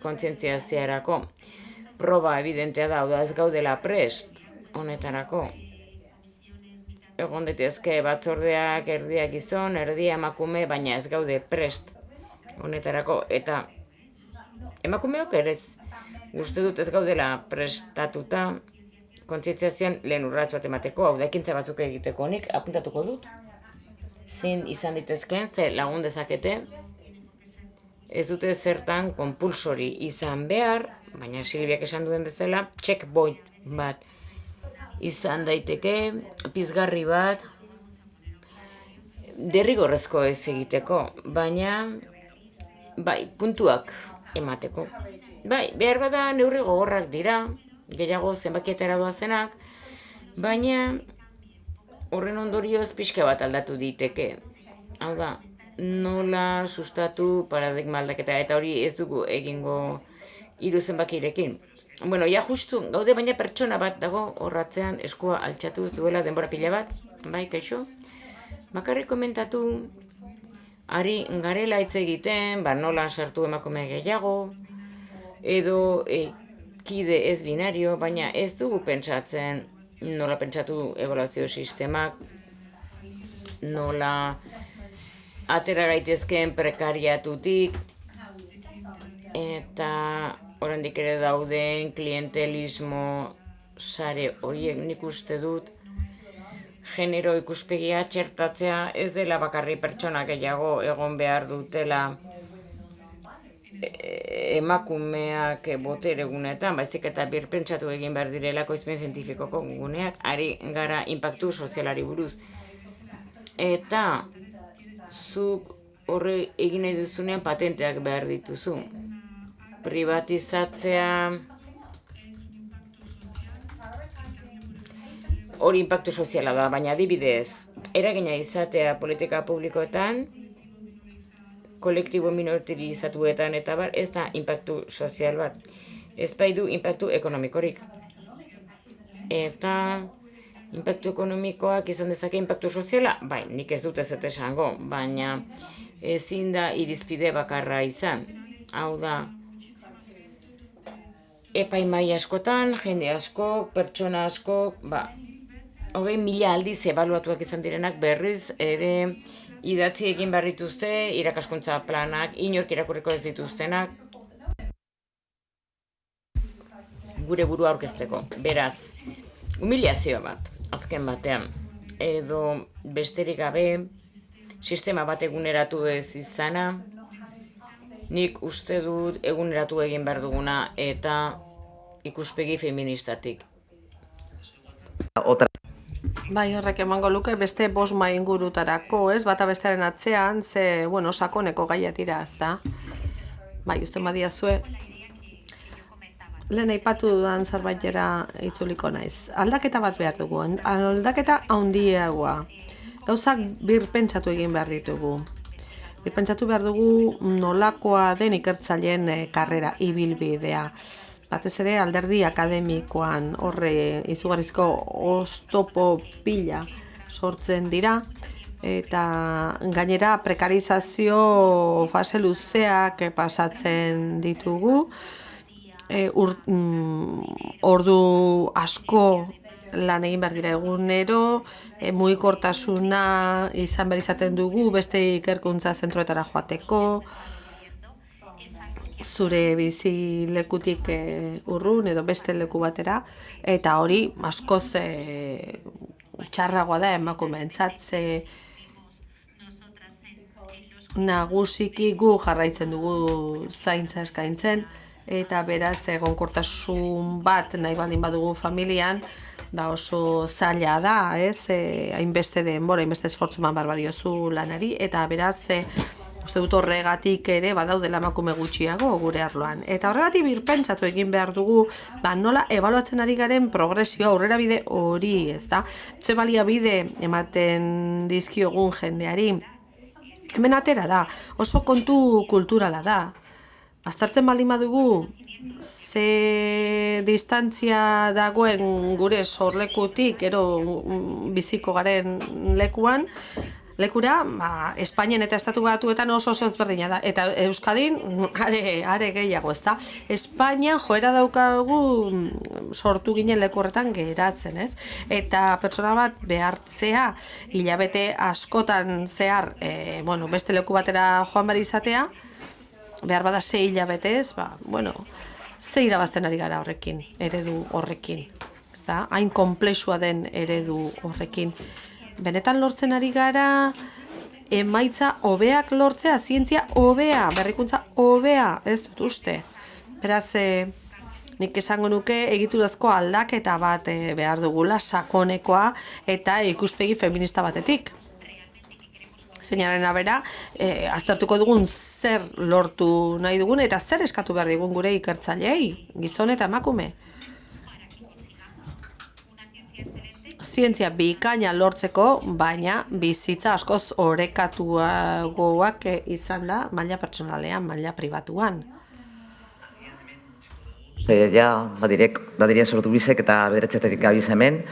kontzientziaziarako. Proba evidentea da, ez gaudela prest honetarako. Egon daitezke batzordeak erdia gizon, erdia emakume, baina ez gaude prest honetarako. Eta emakumeok ere uste dut ez gaudela prestatuta kontzientziazioan lehen urrats bat emateko, hau da ekintza batzuk egiteko. Nik apuntatuko dut. Zin izan ditezken, ze lagun dezakete, ez dute zertan konpulsori izan behar, baina Silbiak esan duen bezala, checkpoint bat izan daiteke, pizgarri bat, derrigorrezko ez egiteko, baina bai, puntuak emateko. Bai, behar bada neurri gogorrak dira, gehiago zenbakietara doazenak, baina horren ondorioz pixka bat aldatu diteke. Hau da, nola sustatu paradigma aldaketa, eta hori ez dugu egingo hiru zenbakirekin. Bueno, ja justu, gaude baina pertsona bat dago horratzean eskua altxatu duela denbora pila bat, bai, kaixo? Bakarrik komentatu, ari garela hitz egiten, nola sartu emakume gehiago, edo kide ez binario, baina ez dugu pentsatzen nola pentsatu ebaluazio sistemak, nola atera gaitezkeen prekariatutik, eta oraindik ere dauden klientelismo sare horiek nik uste dut genero ikuspegia txertatzea ez dela bakarri pertsona gehiago egon behar dutela emakumeak botere guneetan, baizik eta birpentsatu egin behar direla ekoizpen zientifikoko guneak, ari gara inpaktu sozialari buruz. Eta zuk horre egin nahi duzunean patenteak behar dituzu. Privatizatzea hori inpaktu soziala da, baina adibidez, eragina izatea politika publikoetan, kolektibo minorizatuetan eta bar, ez da inpaktu sozial bat. Ez baidu inpaktu ekonomikorik. Eta inpaktu ekonomikoak izan dezake inpaktu soziala? Bai, nik ez dut ez esango, baina ezin da irizpide bakarra izan. Hau da, epaimai askotan, jende asko, pertsona asko, 20.000 aldiz ebaluatuak izan direnak berriz ere idatzi egin behar dituzte, irakaskuntza planak, inork irakurriko ez dituztenak, gure burua aurkezteko. Beraz, humiliazio bat, azken batean, edo besterik gabe, sistema bat eguneratu ez izana, nik uste dut eguneratu egin behar duguna eta ikuspegi feministatik. Bai, horrek emango luke beste 5 mahai ingurutarako, ez? Bata bestearen atzean, ze, sakoneko gaia dira, ez da? Bai, uste badiazue. Lehen aipatu dudan zerbaitera itzuliko naiz. Aldaketa bat behar dugu, aldaketa handiagoa. Gauzak birpentsatu egin behar ditugu. Birpentsatu behar dugu nolakoa den ikertzaileen karrera, ibilbidea. Batez ere alderdi akademikoan horre izugarrizko oztopo pila sortzen dira eta gainera prekarizazio fase luzeak pasatzen ditugu. Ordu asko lan egin behar dira egunero, mugikortasuna izan behar izaten dugu beste ikerkuntza zentroetara joateko, zure bizi lekutik urrun edo beste leku batera, eta hori askoz txarragoa da emakumeentzat, ze nagusiki gu jarraitzen dugu zaintza eskaintzen, eta beraz egonkortasun bat nahi baldin badugu familian, oso zaila da, hainbeste denbora, hainbeste esfortzu man badiozu lanari, eta beraz, uste dut horregatik ere badaudela emakume gutxiago gure arloan. Eta horregatik birpentsatu egin behar dugu, nola ebaluatzen ari garen progresio aurrera bide hori, ez da? Ze baliabide ematen dizkiogun jendeari, hemen atera da, oso kontu kulturala da. Aztertzen baldin badugu, ze distantzia dagoen gure sorlekutik, biziko garen lekura, Espainian eta Estatu Batuetan oso ezberdina da. Eta Euskadin, are gehiago, ez da? Espainian joera daukagu sortu ginen leku horretan geratzen, ez? Eta pertsona bat behartzea, hilabete askotan zehar, beste leku batera joan behar izatea, behar bada 6 hilabetez, ze irabazten ari gara horrekin, eredu horrekin. Ez da, hain konplexua den eredu horrekin. Benetan lortzen ari gara, emaitza hobeak lortzea, zientzia hobea, berrikuntza hobea, ez dut uste. Beraz, nik esango nuke egiturazko aldaketa bat behar dugula, sakonekoa eta ikuspegi feminista batetik. Zeinaren abera, aztertuko dugun zer lortu nahi dugun eta zer eskatu behar digun gure ikertzaileei, gizon eta emakume. Zientzia bikaina lortzeko, baina bizitza askoz orekatuagoak izan da maila pertsonalean, maila pribatuan. Badiria sortu bizek eta bederetxetetik gabiz hemen.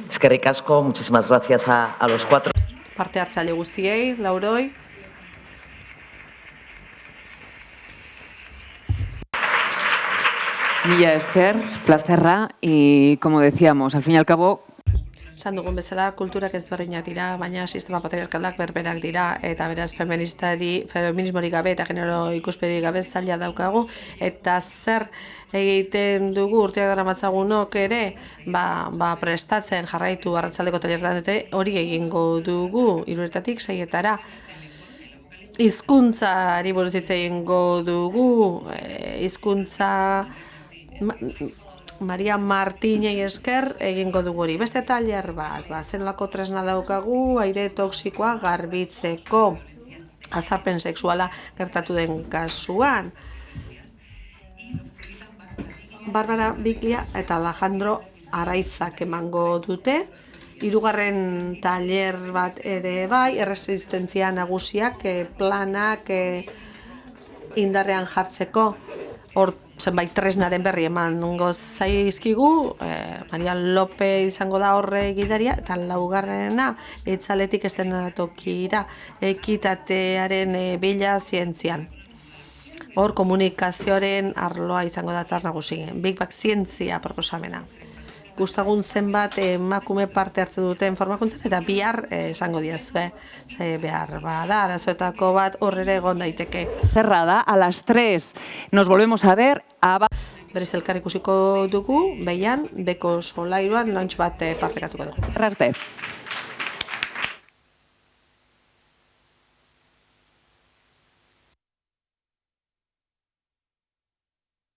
Eskerrik asko, muchísimas gracias a los 4. Parte hartzaile guztiei, lauroi. Mila esker, plazerra, y como decíamos, al fin y al cabo, Esan dugun bezala, kulturak ezberdinak dira, baina sistema patriarkalak berberak dira, eta beraz feminismorik gabe eta genero ikuspegirik gabe zaila daukagu, eta zer egiten dugu urteak daramatzagunok ere, prestatzen jarraitu arratsaldeko tailerretan hori egingo dugu 3:00 6:00. Hizkuntzari buruz hitz egingo dugu, hizkuntza Maria Martinei esker egingo dugu hori. Beste tailer bat, zenolako tresna daukagu, aire toxikoa garbitzeko, azarpen sexuala gertatu den kasuan. Barbara Biglia eta Alejandro Araizak emango dute. 3. tailer bat ere bai, erresistentzia nagusiak, planak indarrean jartzeko, hor zenbait tresnaren berri emango zaizkigu, Maria Lope izango da horre gidaria, eta 4. itzaletik estenatokira, ekitatearen bila zientzian. Hor komunikazioaren arloa izango da tzar nagusi, Big Bang zientzia proposamena. Gustagun zenbat emakume parte hartzen duten formakuntzan eta bihar esango diazue. Behar bada, arazoetako bat horrere egon daiteke. cerrada, a las 3 nos volvemos a ver. Berriz elkar ikusiko dugu, behian, beko solairuan launch bat partekatuko dugu. Arte.